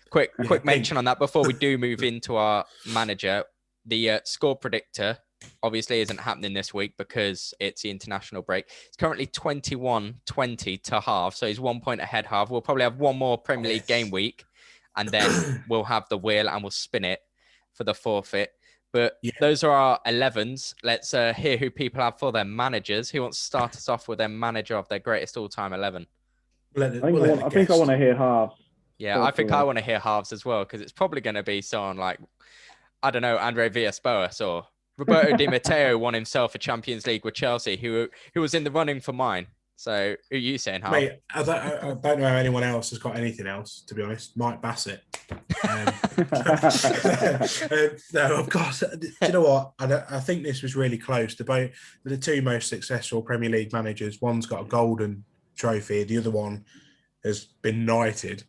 [SPEAKER 1] Quick mention on that before we do move into our manager. The score predictor obviously isn't happening this week because it's the international break. It's currently 21-20 to half, so he's 1 point ahead half. We'll probably have one more Premier League game week, and then we'll have the wheel and we'll spin it for the forfeit. But those are our 11s. Let's hear who people have for their managers. Who wants to start us off with their manager of their greatest all-time 11?
[SPEAKER 3] I think I want to hear halves.
[SPEAKER 1] Yeah, I think I want to hear halves as well, because it's probably going to be someone like, I don't know, Andre Villas-Boas or Roberto Di Matteo won himself a Champions League with Chelsea, who was in the running for mine. So who are you saying, Harv?
[SPEAKER 2] Mate, I don't know how anyone else has got anything else, to be honest. Mike Bassett. No, of course. Do you know what? I think this was really close. The two most successful Premier League managers, one's got a golden trophy, the other one has been knighted.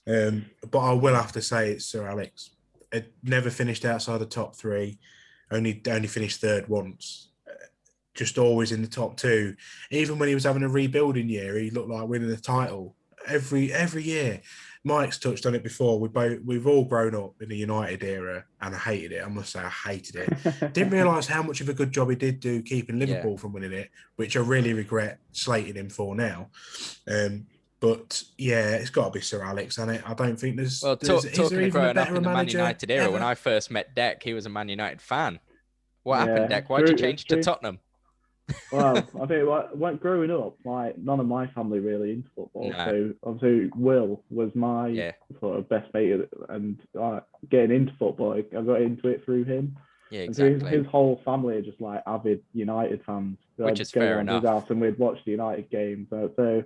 [SPEAKER 2] But I will have to say it's Sir Alex. It never finished outside the top three. Only finished third once. Just always in the top two. Even when he was having a rebuilding year, he looked like winning the title every year. Mike's touched on it before. We've all grown up in the United era, and I hated it. I must say, I hated it. Didn't realise how much of a good job he did do keeping Liverpool from winning it, which I really regret slating him for now. But yeah, it's got to be Sir Alex, hasn't it? I don't think there's.
[SPEAKER 1] Well, talking of growing up in the Man United era,
[SPEAKER 2] ever?
[SPEAKER 1] when I first met Deck, he was a Man United fan. What happened, Deck? Why'd you change to Tottenham?
[SPEAKER 3] Well, I think growing up, like none of my family really into football.
[SPEAKER 1] No.
[SPEAKER 3] So obviously, Will was my sort of best mate, and getting into football, I got into it through him.
[SPEAKER 1] Yeah, exactly.
[SPEAKER 3] His whole family are just like avid United fans. So
[SPEAKER 1] which is fair enough.
[SPEAKER 3] His house and we'd watch the United games. So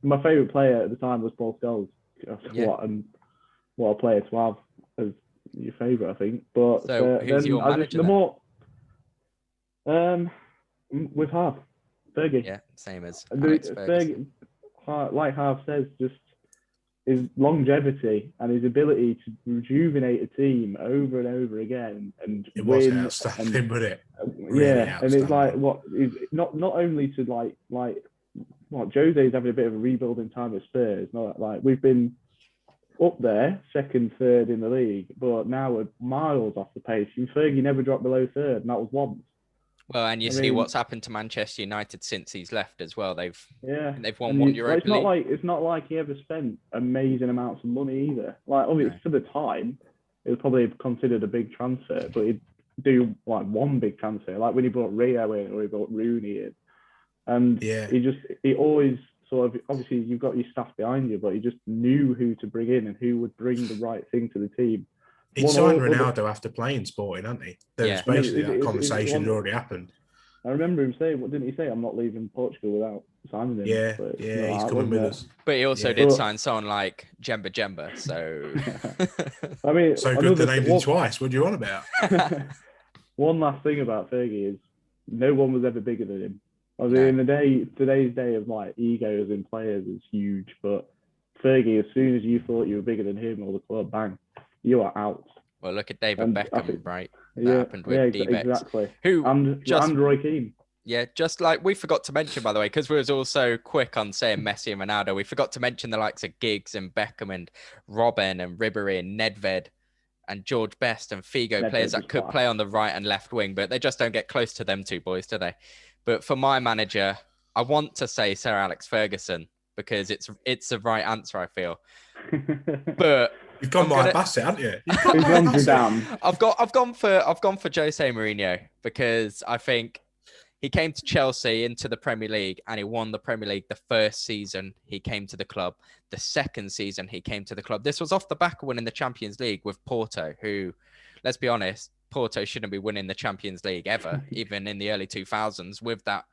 [SPEAKER 3] my favourite player at the time was Paul Scholes. What a player to have as your favourite, I think. But
[SPEAKER 1] so who's your manager?
[SPEAKER 3] With Harv, Fergie.
[SPEAKER 1] Yeah, same as
[SPEAKER 3] Fergie. Like Harv says, just his longevity and his ability to rejuvenate a team over and over again and
[SPEAKER 2] it
[SPEAKER 3] win.
[SPEAKER 2] Was outstanding, wasn't it?
[SPEAKER 3] Really and it's like not only to like Jose's having a bit of a rebuilding time at Spurs. Not like we've been up there, second, third in the league, but now we're miles off the pace. And Fergie never dropped below third, and that was once.
[SPEAKER 1] Well, and you see what's happened to Manchester United since he's left as well. They've won one Europa League.
[SPEAKER 3] It's not like he ever spent amazing amounts of money either. Like, obviously, for the time, it was probably considered a big transfer, but he'd do like one big transfer, like when he brought Rio in or he brought Rooney in, and he always sort of, obviously you've got your staff behind you, but he just knew who to bring in and who would bring the right thing to the team.
[SPEAKER 2] He signed Ronaldo after playing Sporting, hadn't he? There was basically that conversation that already happened.
[SPEAKER 3] I remember him saying, what didn't he say? I'm not leaving Portugal without signing him.
[SPEAKER 2] Yeah, he's coming with us.
[SPEAKER 1] But he also did sign someone like Jemba, so...
[SPEAKER 3] I mean...
[SPEAKER 2] So good they named him twice. What do you want about?
[SPEAKER 3] One last thing about Fergie is no one was ever bigger than him. I mean, in today's day of like egos in players is huge, but Fergie, as soon as you thought you were bigger than him or the club, bang, you are out.
[SPEAKER 1] Well, look at David Beckham, right? That happened with D-Bex.
[SPEAKER 3] Exactly.
[SPEAKER 1] Who
[SPEAKER 3] and Roy Keane.
[SPEAKER 1] Yeah, just like we forgot to mention, by the way, because we was also quick on saying Messi and Ronaldo, we forgot to mention the likes of Giggs and Beckham and Robin and Ribéry and Nedved and George Best and Figo, players that could play on the right and left wing, but they just don't get close to them two boys, do they? But for my manager, I want to say Sir Alex Ferguson because it's the right answer, I feel. But
[SPEAKER 2] you've gone Mike Bassett, haven't you? You've gone Mike
[SPEAKER 3] Bassett.
[SPEAKER 1] I've gone for Jose Mourinho because I think he came to Chelsea into the Premier League and he won the Premier League the first season he came to the club. The second season he came to the club. This was off the back of winning the Champions League with Porto, who, let's be honest, Porto shouldn't be winning the Champions League ever, even in the early 2000s with that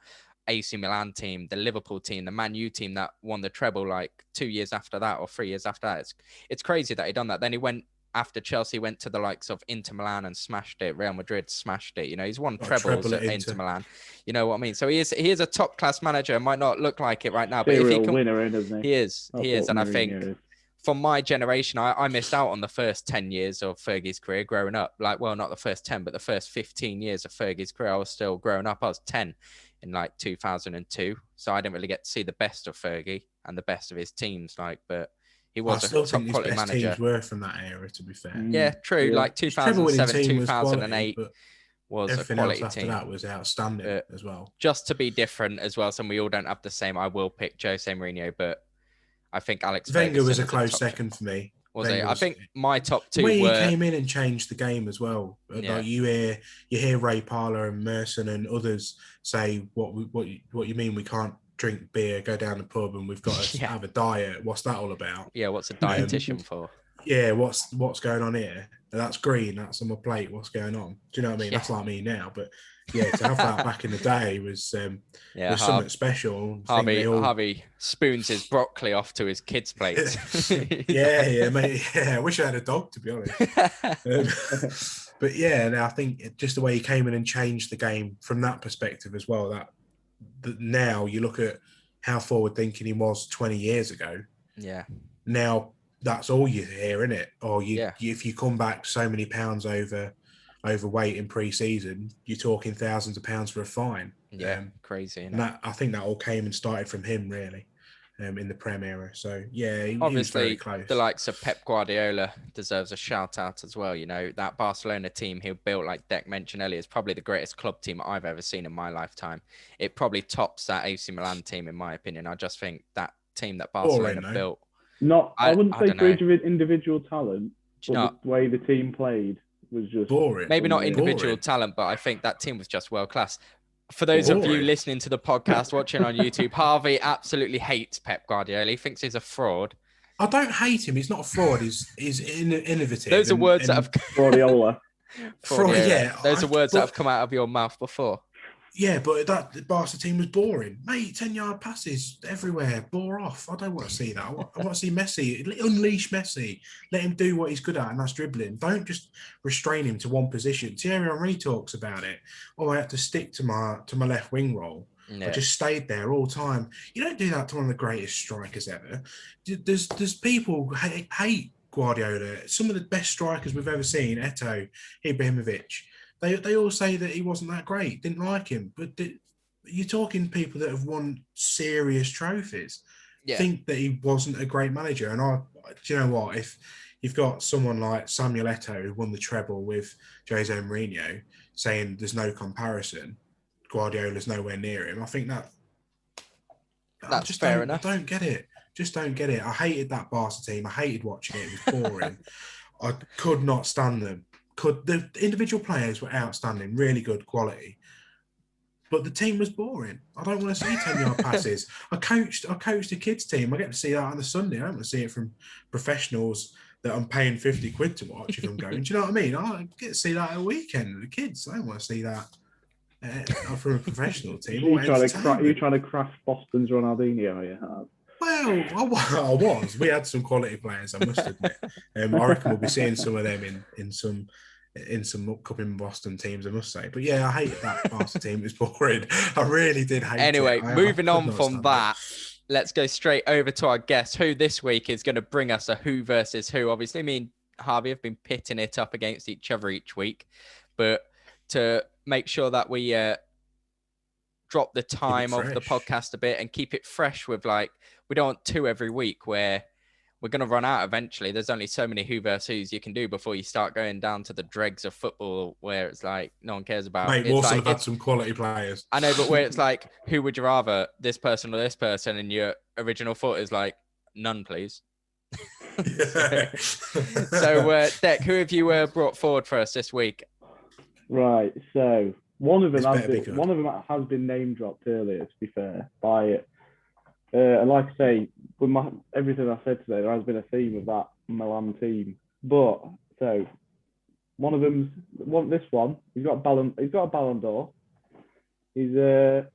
[SPEAKER 1] AC Milan team, the Liverpool team, the Man U team that won the treble like 2 years after that or 3 years after that. It's crazy that he done that. Then he went after Chelsea, went to the likes of Inter Milan and smashed it. Real Madrid smashed it. You know, he's won trebles at Inter Milan. You know what I mean? So he is a top class manager. It might not look like it right now, but if he can,
[SPEAKER 3] winner, isn't
[SPEAKER 1] he is. And I think from my generation, I missed out on the first 10 years of Fergie's career growing up. Like, well, not the first 10, but the first 15 years of Fergie's career. I was still growing up. I was 10 in like 2002. So I didn't really get to see the best of Fergie and the best of his teams. But he was a top quality manager.
[SPEAKER 2] Teams were from that era, to be fair.
[SPEAKER 1] Yeah, true. Yeah. Like 2007, 2008 was a quality
[SPEAKER 2] after
[SPEAKER 1] team.
[SPEAKER 2] That was outstanding as well.
[SPEAKER 1] Just to be different as well, so we all don't have the same. I will pick Jose Mourinho, but I think Alex
[SPEAKER 2] Wenger was a close second for me.
[SPEAKER 1] I think my top two
[SPEAKER 2] were.
[SPEAKER 1] He
[SPEAKER 2] came in and changed the game as well. Yeah. Like you hear Ray Parlour and Merson and others say, "What you mean we can't drink beer, go down the pub, and we've got to have a diet? What's that all about?"
[SPEAKER 1] Yeah, what's a dietitian for?
[SPEAKER 2] Yeah, what's going on here? That's green. That's on my plate. What's going on? Do you know what I mean? Yeah. That's like me now, but yeah, to have that back in the day was something special.
[SPEAKER 1] Harvey spoons his broccoli off to his kids' plates.
[SPEAKER 2] yeah, mate. Yeah, I wish I had a dog, to be honest. But yeah, I think just the way he came in and changed the game from that perspective as well. That now you look at how forward thinking he was 20 years ago.
[SPEAKER 1] Yeah.
[SPEAKER 2] Now that's all you hear, isn't it? Or if you come back so many pounds overweight in pre-season, you're talking thousands of pounds for a fine.
[SPEAKER 1] Yeah, crazy.
[SPEAKER 2] And I think that all came and started from him, really, in the Prem era. So yeah,
[SPEAKER 1] obviously
[SPEAKER 2] he was very close.
[SPEAKER 1] The likes of Pep Guardiola deserves a shout out as well. You know, that Barcelona team he built, like Deck mentioned earlier, is probably the greatest club team I've ever seen in my lifetime. It probably tops that AC Milan team, in my opinion. I just think that team that Barcelona built.
[SPEAKER 3] I wouldn't say for individual talent, but the way the team played was just
[SPEAKER 2] boring.
[SPEAKER 1] Maybe not individual talent, but I think that team was just world class. For those of you listening to the podcast, watching on YouTube, Harvey absolutely hates Pep Guardiola. He thinks he's a fraud.
[SPEAKER 2] I don't hate him. He's not a fraud. He's innovative.
[SPEAKER 1] Those are words that have
[SPEAKER 3] Fraudiola.
[SPEAKER 1] Those are words that have come out of your mouth before.
[SPEAKER 2] Yeah, but the Barca team was boring. Mate, 10-yard passes everywhere. Bore off. I don't want to see that. I want to see Messi. Unleash Messi. Let him do what he's good at, and that's dribbling. Don't just restrain him to one position. Thierry Henry talks about it. I had to stick to my left wing role. Yeah. I just stayed there all the time. You don't do that to one of the greatest strikers ever. There's people who hate Guardiola. Some of the best strikers we've ever seen, Eto'o, Ibrahimovic. They all say that he wasn't that great, didn't like him. But you're talking people that have won serious trophies. Yeah. Think that he wasn't a great manager. And do you know what? If you've got someone like Samuel Eto'o who won the treble with Jose Mourinho saying there's no comparison, Guardiola's nowhere near him, I think that's fair enough. I don't get it. Just don't get it. I hated that Barca team. I hated watching it. It was boring. I could not stand them. The individual players were outstanding, really good quality, but the team was boring. I don't want to see 10-yard passes. I coached a kids team. I get to see that on a Sunday. I don't want to see it from professionals that I'm paying 50 quid to watch if I'm going. Do you know what I mean? I get to see that at a weekend with the kids. I don't want to see that from a professional team.
[SPEAKER 3] You're trying to crash Boston's Ronaldinho, yeah.
[SPEAKER 2] Well, I was. We had some quality players, I must admit. I reckon we'll be seeing some of them in some upcoming Boston teams, I must say. But yeah, I hated that Barca team. It was boring. I really did hate it.
[SPEAKER 1] Anyway, moving on from that, let's go straight over to our guest, who this week is going to bring us a who versus who. Obviously, me and Harvey have been pitting it up against each other each week. But to make sure that we drop the time of the
[SPEAKER 2] fresh.
[SPEAKER 1] podcast a bit and keep it fresh with like, we don't want 2 every week where we're going to run out eventually. There's only so many who versus who's you can do before you start going down to the dregs of football where it's like no one cares about.
[SPEAKER 2] Mate,
[SPEAKER 1] It's
[SPEAKER 2] Walsall
[SPEAKER 1] like,
[SPEAKER 2] have had some quality players.
[SPEAKER 1] I know, but where it's like, who would you rather, this person or this person? And your original thought is like, none, please. So, Deck, who have you brought forward for us this week?
[SPEAKER 3] Right, so one of them has been name dropped earlier, to be fair, by and like I say, with everything I said today, there has been a theme of that Milan team. But so one of them's this one. He's got a Ballon d'Or. He's been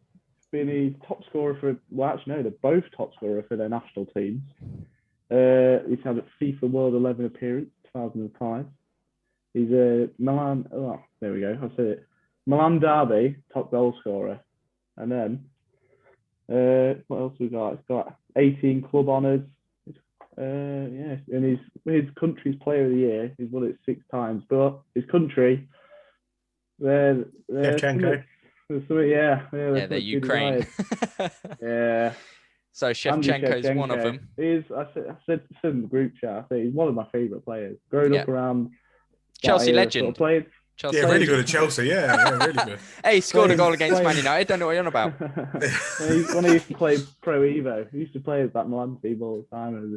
[SPEAKER 3] a top scorer for. Well, actually, no, they're both top scorers for their national teams. He's had a FIFA World 11 appearance, 2005. He's a Milan. Oh, there we go. I said it. Milan Derby top goal scorer, and then. What else we got? It's got 18 club honours. And his country's player of the year. He's won it 6 times. But his country, they're
[SPEAKER 2] Shevchenko.
[SPEAKER 3] They're
[SPEAKER 1] Ukraine.
[SPEAKER 3] Yeah.
[SPEAKER 1] So Shevchenko's one of them.
[SPEAKER 3] I said in the group chat, I say he's one of my favourite players. Growing up around
[SPEAKER 1] Chelsea legend.
[SPEAKER 3] Sort of
[SPEAKER 1] Chelsea
[SPEAKER 2] really good at Chelsea. Yeah, really good.
[SPEAKER 1] Hey, he scored a goal against Man United. Don't know what you're on about.
[SPEAKER 3] When I used to play Pro Evo, he used to play with that Milan team all the time.
[SPEAKER 2] It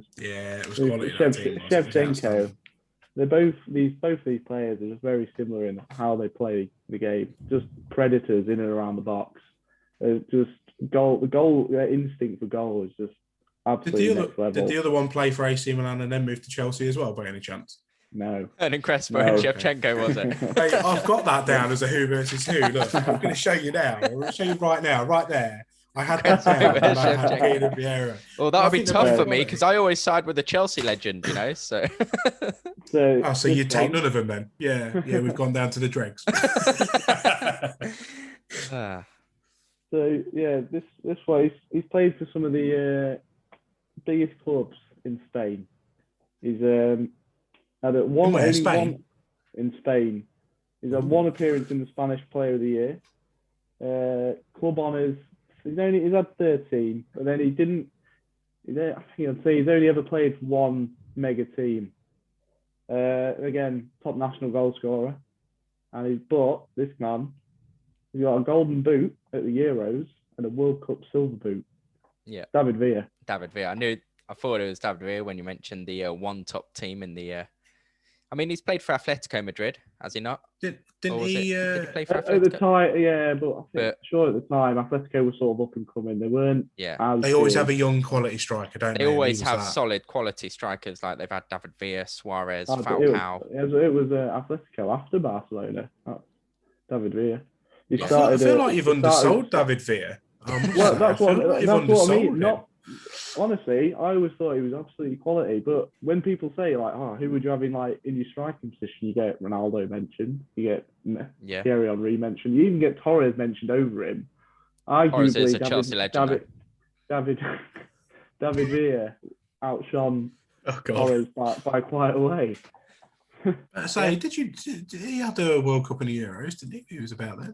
[SPEAKER 2] was quality.
[SPEAKER 3] Shevchenko. They're both these players are just very similar in how they play the game. Just predators in and around the box. Just their instinct for goal is just absolutely next level.
[SPEAKER 2] Did the other one play for AC Milan and then move to Chelsea as well, by any chance?
[SPEAKER 3] No.
[SPEAKER 1] And Crespo and Shevchenko, was it?
[SPEAKER 2] Hey, I've got that down as a who versus who. Look, I'm going to show you now. I'm going to show you right now, right there. I had that down. And I had Peter Vieira.
[SPEAKER 1] Well, that would be tough for me because I always side with the Chelsea legend, So
[SPEAKER 2] you take none of them then? Yeah, we've gone down to the dregs.
[SPEAKER 3] So yeah, this way he's played for some of the biggest clubs in Spain. He's had one in Spain. He's had one appearance in the Spanish Player of the Year. Club honours. He's had 13, but then he didn't. I think I'd say he's only ever played for one mega team. Again, top national goal scorer, but this man, he's got a golden boot at the Euros and a World Cup silver boot.
[SPEAKER 1] Yeah,
[SPEAKER 3] David Villa.
[SPEAKER 1] I thought it was David Villa when you mentioned the one top team in the. I mean, he's played for Atletico Madrid, has he not?
[SPEAKER 2] Did he
[SPEAKER 1] play for Atletico?
[SPEAKER 3] At the time, yeah, but I think sure at the time Atletico was sort of up and coming. They weren't.
[SPEAKER 1] Yeah.
[SPEAKER 2] They always have a young quality striker, don't they?
[SPEAKER 1] They always have solid quality strikers, like they've had David Villa, Suarez,
[SPEAKER 3] Falcao. It was Atletico after Barcelona. David Villa. I
[SPEAKER 2] feel like you've undersold David Villa.
[SPEAKER 3] Well, that's what I mean. Honestly, I always thought he was absolutely quality. But when people say like, "Oh, who would you have in your striking position?" You get Ronaldo mentioned, you get Thierry Henry mentioned, you even get Torres mentioned over him.
[SPEAKER 1] Torres is a Chelsea legend.
[SPEAKER 3] David Villa outshone Torres by quite a way.
[SPEAKER 2] He had the World Cup and the Euros, didn't he? He was about that.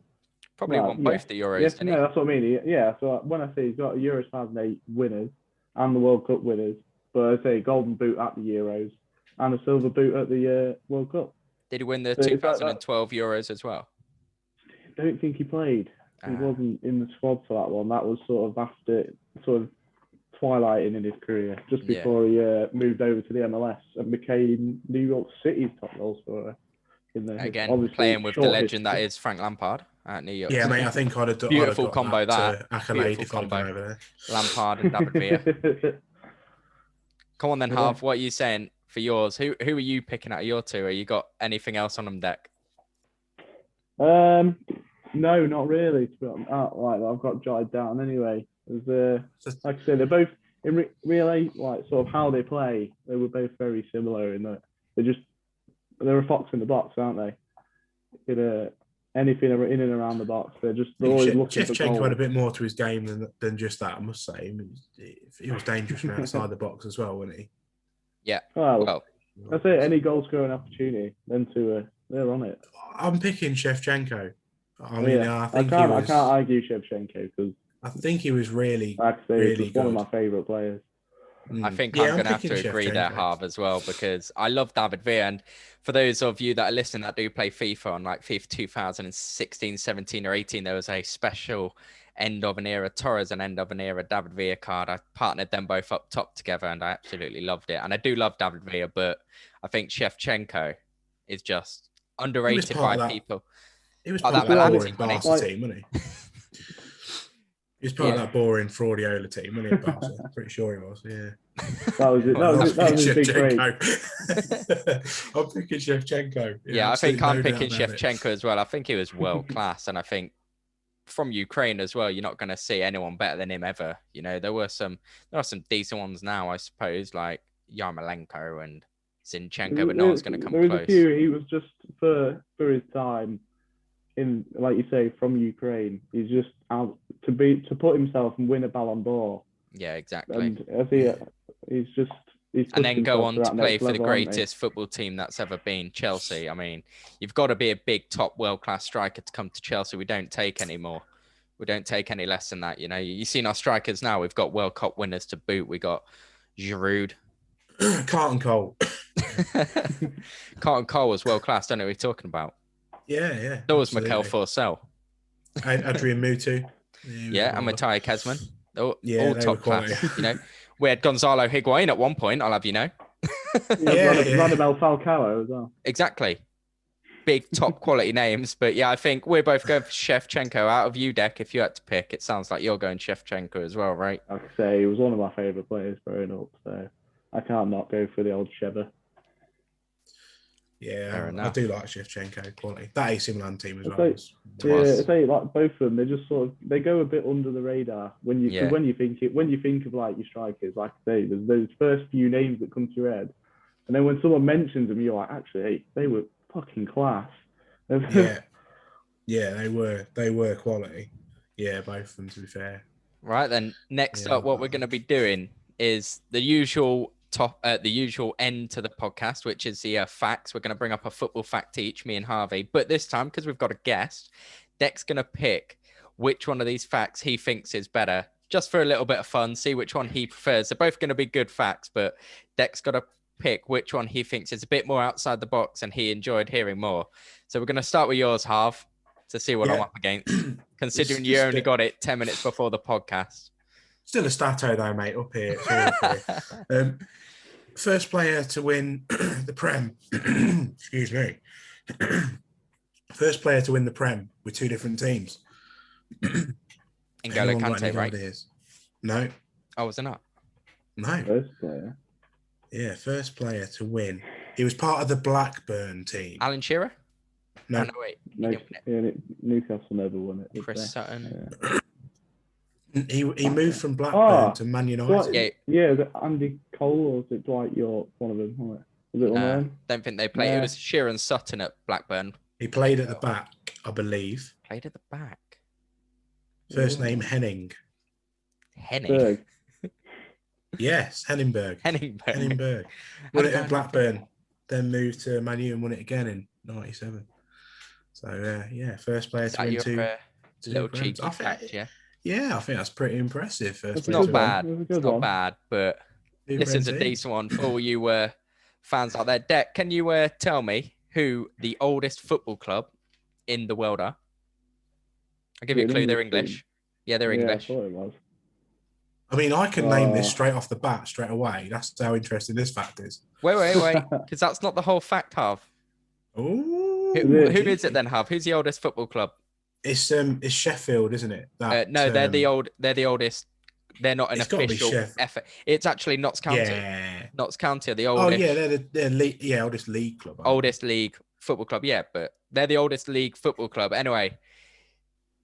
[SPEAKER 1] Probably won both the Euros, didn't he?
[SPEAKER 3] No, that's what I mean. Yeah, so when I say he's got a Euros 2008 winners and the World Cup winners, but I say golden boot at the Euros and a silver boot at the World Cup.
[SPEAKER 1] Did he win the 2012 Euros as well?
[SPEAKER 3] I don't think he played. He wasn't in the squad for that one. That was sort of after, sort of twilighting in his career, just before he moved over to the MLS and became New York City's top goal scorer.
[SPEAKER 1] Again, playing with the legend that is Frank Lampard at New York.
[SPEAKER 2] Yeah, mate, I think I'd have done
[SPEAKER 1] beautiful combo that.
[SPEAKER 2] Accolade if I'd gone over there.
[SPEAKER 1] Lampard and David Villa. Come on then, Harv. What are you saying for yours? Who are you picking out of your two? Or you got anything else on them deck?
[SPEAKER 3] No, not really. I've got jotted down anyway. Like I said, they're both in really like sort of how they play. They were both very similar in that they're a fox in the box, aren't they? Anything in and around the box, they're always looking for goals.
[SPEAKER 2] Shevchenko had a bit more to his game than just that, I must say. He was dangerous from outside the box as well, wasn't he?
[SPEAKER 1] Yeah.
[SPEAKER 3] Well, I say any goal scoring opportunity, then they're on it.
[SPEAKER 2] I'm picking Shevchenko. I mean,
[SPEAKER 3] Yeah,
[SPEAKER 2] I think
[SPEAKER 3] I
[SPEAKER 2] he was.
[SPEAKER 3] can't argue Shevchenko because,
[SPEAKER 2] I think he was really,
[SPEAKER 3] like I say,
[SPEAKER 2] really
[SPEAKER 3] he's one of
[SPEAKER 2] good.
[SPEAKER 3] my favourite players.
[SPEAKER 1] I think
[SPEAKER 2] Yeah,
[SPEAKER 1] I'm going to have
[SPEAKER 2] picking
[SPEAKER 1] to agree there,
[SPEAKER 2] Shevchenko.
[SPEAKER 1] Harv, as well, because I love David Villa. And for those of you that are listening that do play FIFA on like FIFA 2016, 17, or 18, there was a special end of an era Torres and end of an era David Villa card. I partnered them both up top together and I absolutely loved it. And I do love David Villa, but I think Shevchenko is just
[SPEAKER 2] He was
[SPEAKER 1] underrated
[SPEAKER 2] part
[SPEAKER 1] by
[SPEAKER 2] of that.
[SPEAKER 1] people.
[SPEAKER 2] He was
[SPEAKER 1] Oh,
[SPEAKER 2] part of
[SPEAKER 1] that
[SPEAKER 2] that
[SPEAKER 1] Belotti
[SPEAKER 2] boring
[SPEAKER 1] money.
[SPEAKER 2] Barca team, wasn't he? He was part of
[SPEAKER 1] Yeah.
[SPEAKER 2] that boring Fraudiola team, wasn't he, Barca? Pretty sure he was, yeah.
[SPEAKER 3] That was it. That was his big break.
[SPEAKER 2] I'm picking Shevchenko.
[SPEAKER 1] Yeah, I think
[SPEAKER 2] absolutely
[SPEAKER 1] I'm
[SPEAKER 2] no doubt
[SPEAKER 1] picking
[SPEAKER 2] about it.
[SPEAKER 1] Shevchenko as well. I think he was world class. And I think from Ukraine as well, you're not going to see anyone better than him ever. You know, there are some decent ones now, I suppose, like Yarmolenko and Zinchenko, but no one's going to come
[SPEAKER 3] There is
[SPEAKER 1] close.
[SPEAKER 3] a few. He was just for his time in, like you say, from Ukraine. He's just out to put himself and win a Ballon d'Or.
[SPEAKER 1] Yeah, exactly.
[SPEAKER 3] And I think he's
[SPEAKER 1] And then go on to play for the
[SPEAKER 3] level,
[SPEAKER 1] greatest football team that's ever been, Chelsea. I mean, you've got to be a big top world-class striker to come to Chelsea. We don't take any more. We don't take any less than that. You know, you've seen our strikers now. We've got World Cup winners to boot. We got Giroud.
[SPEAKER 2] Carlton Cole.
[SPEAKER 1] Carlton Cole was world-class. Don't know what you're talking about.
[SPEAKER 2] Yeah.
[SPEAKER 1] There was Mikel Forsell.
[SPEAKER 2] Adrian Mutu.
[SPEAKER 1] Yeah, and Matteo Kezman. All
[SPEAKER 2] they
[SPEAKER 1] top
[SPEAKER 2] were quality.
[SPEAKER 1] class. You know, we had Gonzalo Higuain at one point. I'll have you know.
[SPEAKER 3] Radamel Falcao as well.
[SPEAKER 1] Exactly. Big top quality names, but yeah, I think we're both going for Shevchenko. Out of you, Dek, if you had to pick, it sounds like you're going Shevchenko as well, right?
[SPEAKER 3] Like I say, he was one of my favourite players growing up, so I can't not go for the old Sheva.
[SPEAKER 2] Yeah, I do like Shevchenko quality. That AC Milan team as well.
[SPEAKER 3] I say like both of them. They just they go a bit under the radar when you think of like your strikers. Like I say, there's those first few names that come to your head, and then when someone mentions them, you're like, actually, hey, they were fucking class.
[SPEAKER 2] yeah, they were quality. Yeah, both of them, to be fair.
[SPEAKER 1] Right then, next up, what we're going to be doing is the usual end to the podcast, which is the facts. We're going to bring up a football fact each, me and Harvey. But this time, because we've got a guest, Dek's going to pick which one of these facts he thinks is better, just for a little bit of fun, see which one he prefers. They're both going to be good facts, but Dek's got to pick which one he thinks is a bit more outside the box and he enjoyed hearing more. So we're going to start with yours, Harv, to see what I'm up against, considering you only got it 10 minutes before the podcast.
[SPEAKER 2] Still a stato though, mate, up here. First player to win the Prem. Excuse me. First player to win the Prem with two different teams.
[SPEAKER 1] N'Golo Kante, right?
[SPEAKER 2] Ideas? No.
[SPEAKER 1] Oh, was it not?
[SPEAKER 2] No.
[SPEAKER 3] First player.
[SPEAKER 2] Yeah, first player to win. He was part of the Blackburn team.
[SPEAKER 1] Alan Shearer?
[SPEAKER 2] No.
[SPEAKER 1] Oh, no, wait.
[SPEAKER 3] Newcastle never won it.
[SPEAKER 1] Chris Sutton.
[SPEAKER 3] Yeah.
[SPEAKER 2] He moved from Blackburn to Man United.
[SPEAKER 3] Was it Andy Cole or was it Dwight York? One of them, wasn't it? Was it one of them?
[SPEAKER 1] Don't think they played. Yeah. It was Shearer and Sutton at Blackburn.
[SPEAKER 2] He played at the back, I believe.
[SPEAKER 1] Played at the back.
[SPEAKER 2] First name Henning.
[SPEAKER 1] Henning?
[SPEAKER 2] Yes, Henningberg.
[SPEAKER 1] Henningberg.
[SPEAKER 2] Won it at Blackburn, then moved to Man U and won it again in '97. So, first player to win two
[SPEAKER 1] little cheeky fact, yeah?
[SPEAKER 2] Yeah, I think that's pretty impressive.
[SPEAKER 1] It's not bad. It's not bad, but this is a decent one for all you fans out there. Dek, can you tell me who the oldest football club in the world are? I'll give you a clue. They're English. Yeah, they're English.
[SPEAKER 3] I thought it was.
[SPEAKER 2] I mean, I can name this straight off the bat, straight away. That's how interesting this fact is.
[SPEAKER 1] Wait, because that's not the whole fact, Harv.
[SPEAKER 2] Oh,
[SPEAKER 1] who is it then, Harv? Who's the oldest football club?
[SPEAKER 2] It's Sheffield, isn't it?
[SPEAKER 1] No, they're the oldest. They're not an official effort. It's actually Notts County.
[SPEAKER 2] Yeah.
[SPEAKER 1] Notts County are the oldest.
[SPEAKER 2] Oh yeah, they're oldest league club.
[SPEAKER 1] Oldest league football club, yeah, but they're the oldest league football club. Anyway,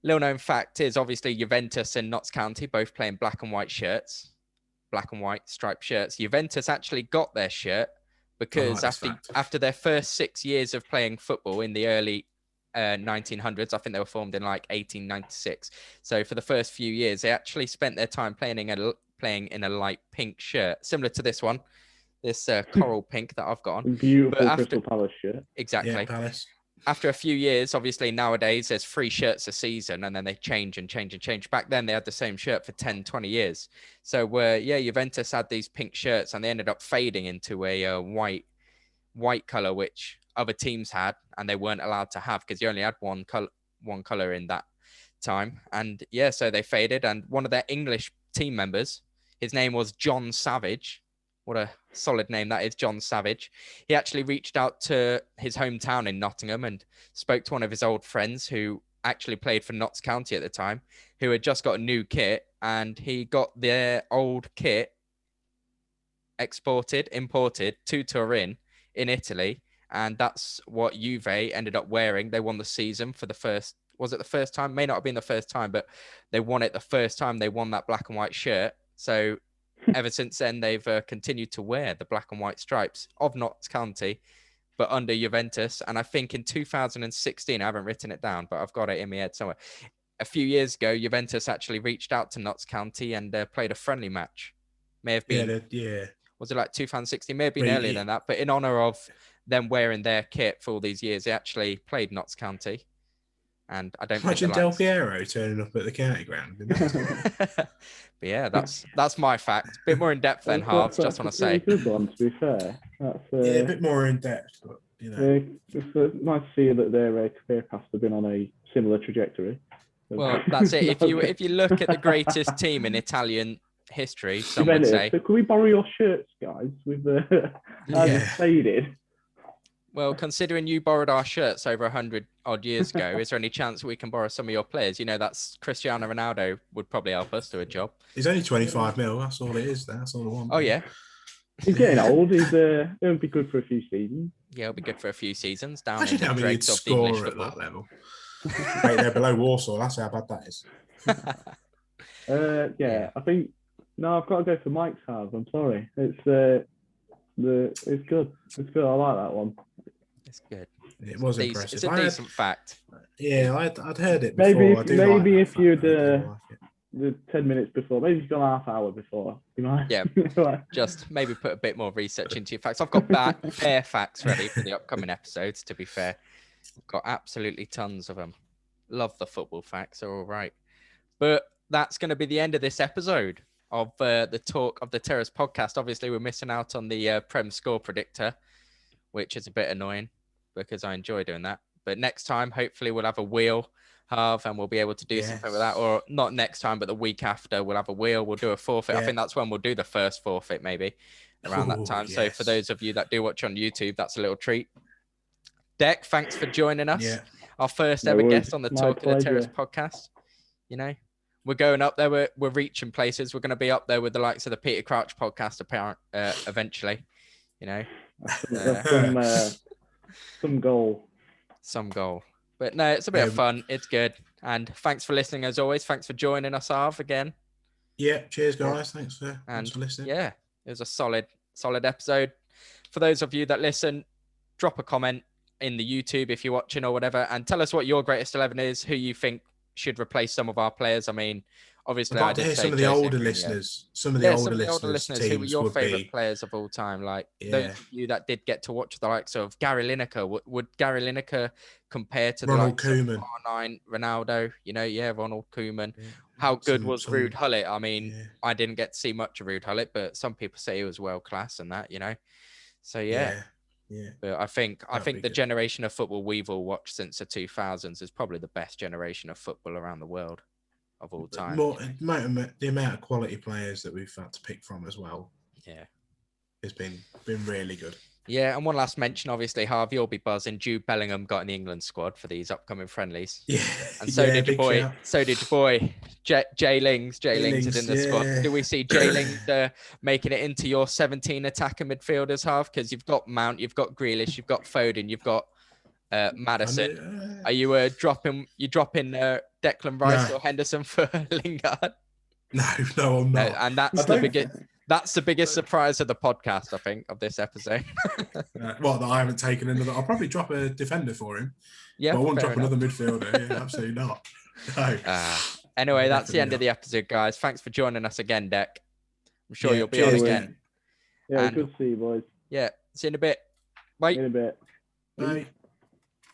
[SPEAKER 1] little known fact is obviously Juventus and Notts County both playing black and white shirts, black and white striped shirts. Juventus actually got their shirt because after their first 6 years of playing football in the early 1900s, I think they were formed in like 1896. So for the first few years, they actually spent their time playing in a light pink shirt, similar to this one, this coral pink that I've got on.
[SPEAKER 3] Beautiful Crystal Palace shirt.
[SPEAKER 1] Exactly.
[SPEAKER 2] Yeah, Palace.
[SPEAKER 1] after a few years, obviously nowadays there's 3 shirts a season and then they change and change and change. Back then they had the same shirt for 10, 20 years. So Juventus had these pink shirts and they ended up fading into a white color, which other teams had and they weren't allowed to have because you only had one color in that time. And so they faded. And one of their English team members, his name was John Savage. What a solid name that is, John Savage. He actually reached out to his hometown in Nottingham and spoke to one of his old friends who actually played for Notts County at the time, who had just got a new kit, and he got their old kit imported to Turin in Italy, and that's what Juve ended up wearing. They won the season for the first, was it the first time? May not have been the first time, but they won it the first time they won that black and white shirt. So ever since then, they've continued to wear the black and white stripes of Notts County, but under Juventus. And I think in 2016, I haven't written it down, but I've got it in my head somewhere. A few years ago, Juventus actually reached out to Notts County and played a friendly match. May have been, was it like 2016? May have been earlier than that. But in honor of them wearing their kit for all these years, they actually played Notts County. And I don't
[SPEAKER 2] imagine Del Piero turning up at the county ground.
[SPEAKER 1] But yeah, that's my fact. A bit more in depth than Harves, just want to say.
[SPEAKER 3] Good one, to be fair. That's,
[SPEAKER 2] a bit more in depth, but you know,
[SPEAKER 3] it's nice to see that their career paths have been on a similar trajectory.
[SPEAKER 1] Well, that's it. If you look at the greatest team in Italian history, some would say.
[SPEAKER 3] So can we borrow your shirts, guys? We've faded.
[SPEAKER 1] Well, considering you borrowed our shirts over 100 odd years ago, is there any chance we can borrow some of your players? You know, that's Cristiano Ronaldo would probably help us do a job.
[SPEAKER 2] He's only 25 mil. That's all it is. That's all I want.
[SPEAKER 1] Oh, yeah.
[SPEAKER 3] He's getting old. He'll be good for a few seasons.
[SPEAKER 1] Yeah, he'll be good for a few seasons. Down
[SPEAKER 2] Imagine how many he'd score at that level. Right there below Warsaw. That's how bad that is.
[SPEAKER 3] I think... No, I've got to go for Mike's half. I'm sorry. It's good. It's good. I like that one.
[SPEAKER 1] It's good.
[SPEAKER 2] It was impressive.
[SPEAKER 1] It's a decent fact.
[SPEAKER 2] Yeah, I'd heard it before.
[SPEAKER 3] Maybe if you'd the 10 minutes before, maybe you've gone half hour before, you know.
[SPEAKER 1] Yeah, just maybe put a bit more research into your facts. I've got bare facts ready for the upcoming episodes. To be fair, I've got absolutely tons of them. Love the football facts. They're all right. But that's going to be the end of this episode of the Talk of the Terrace podcast. Obviously, we're missing out on the Prem score predictor, which is a bit annoying because I enjoy doing that. But next time, hopefully, we'll have a wheel, Harv, and we'll be able to do something with that. Or not next time, but the week after, we'll have a wheel. We'll do a forfeit. I think that's when we'll do the first forfeit, maybe around that time. Yes. So for those of you that do watch on YouTube, that's a little treat. Deck, thanks for joining us. Yeah. Our first ever guest on the Talk of the Terrace podcast. You know, we're going up there. We're reaching places. We're going to be up there with the likes of the Peter Crouch podcast eventually. You know,
[SPEAKER 3] some goal.
[SPEAKER 1] But no, it's a bit of fun. It's good. And thanks for listening as always. Thanks for joining us, Harv, again.
[SPEAKER 2] Yeah, cheers, guys. Thanks for listening.
[SPEAKER 1] Yeah, it was a solid episode. For those of you that listen, drop a comment in the YouTube if you're watching or whatever, and tell us what your greatest 11 is, who you think should replace some of our players. I mean, obviously,
[SPEAKER 2] I'd like to hear some of the older listeners. Some of the older listeners.
[SPEAKER 1] Who were your favourite players of all time? Like those of you that did get to watch the likes of Gary Lineker. Would Gary Lineker compare to the likes of R9, Ronaldo? You know, Ronald Koeman. Yeah. How good was Ruud Gullit? I mean, I didn't get to see much of Ruud Gullit, but some people say he was world class and that, you know. So yeah. But I think the generation of football we've all watched since the 2000s is probably the best generation of football around the world of all time.
[SPEAKER 2] The amount of quality players that we've had to pick from as well.
[SPEAKER 1] Yeah,
[SPEAKER 2] it's been really good.
[SPEAKER 1] Yeah, and one last mention, obviously, Harvey, you'll be buzzing. Jude Bellingham got in the England squad for these upcoming friendlies.
[SPEAKER 2] Yeah,
[SPEAKER 1] and so did your boy. Shout. So did your boy, Jay Lings. Jay Lings is in the squad. Do we see Jay Lings making it into your 17 attacker midfielders, Harv? Because you've got Mount, you've got Grealish, you've got Foden, you've got Maddison. Are you dropping Declan Rice or Henderson for Lingard?
[SPEAKER 2] No, I'm not.
[SPEAKER 1] And that's the biggest surprise of the podcast, I think, of this episode.
[SPEAKER 2] That I haven't taken another. I'll probably drop a defender for him.
[SPEAKER 1] Yeah,
[SPEAKER 2] but I won't drop another midfielder. Yeah, absolutely not. No.
[SPEAKER 1] Anyway, that's the end of the episode, guys. Thanks for joining us again, Deck. I'm sure you'll be on again.
[SPEAKER 3] Yeah, good to see you, boys.
[SPEAKER 1] Yeah, see you in a bit. Bye.
[SPEAKER 3] In a bit.
[SPEAKER 2] Bye.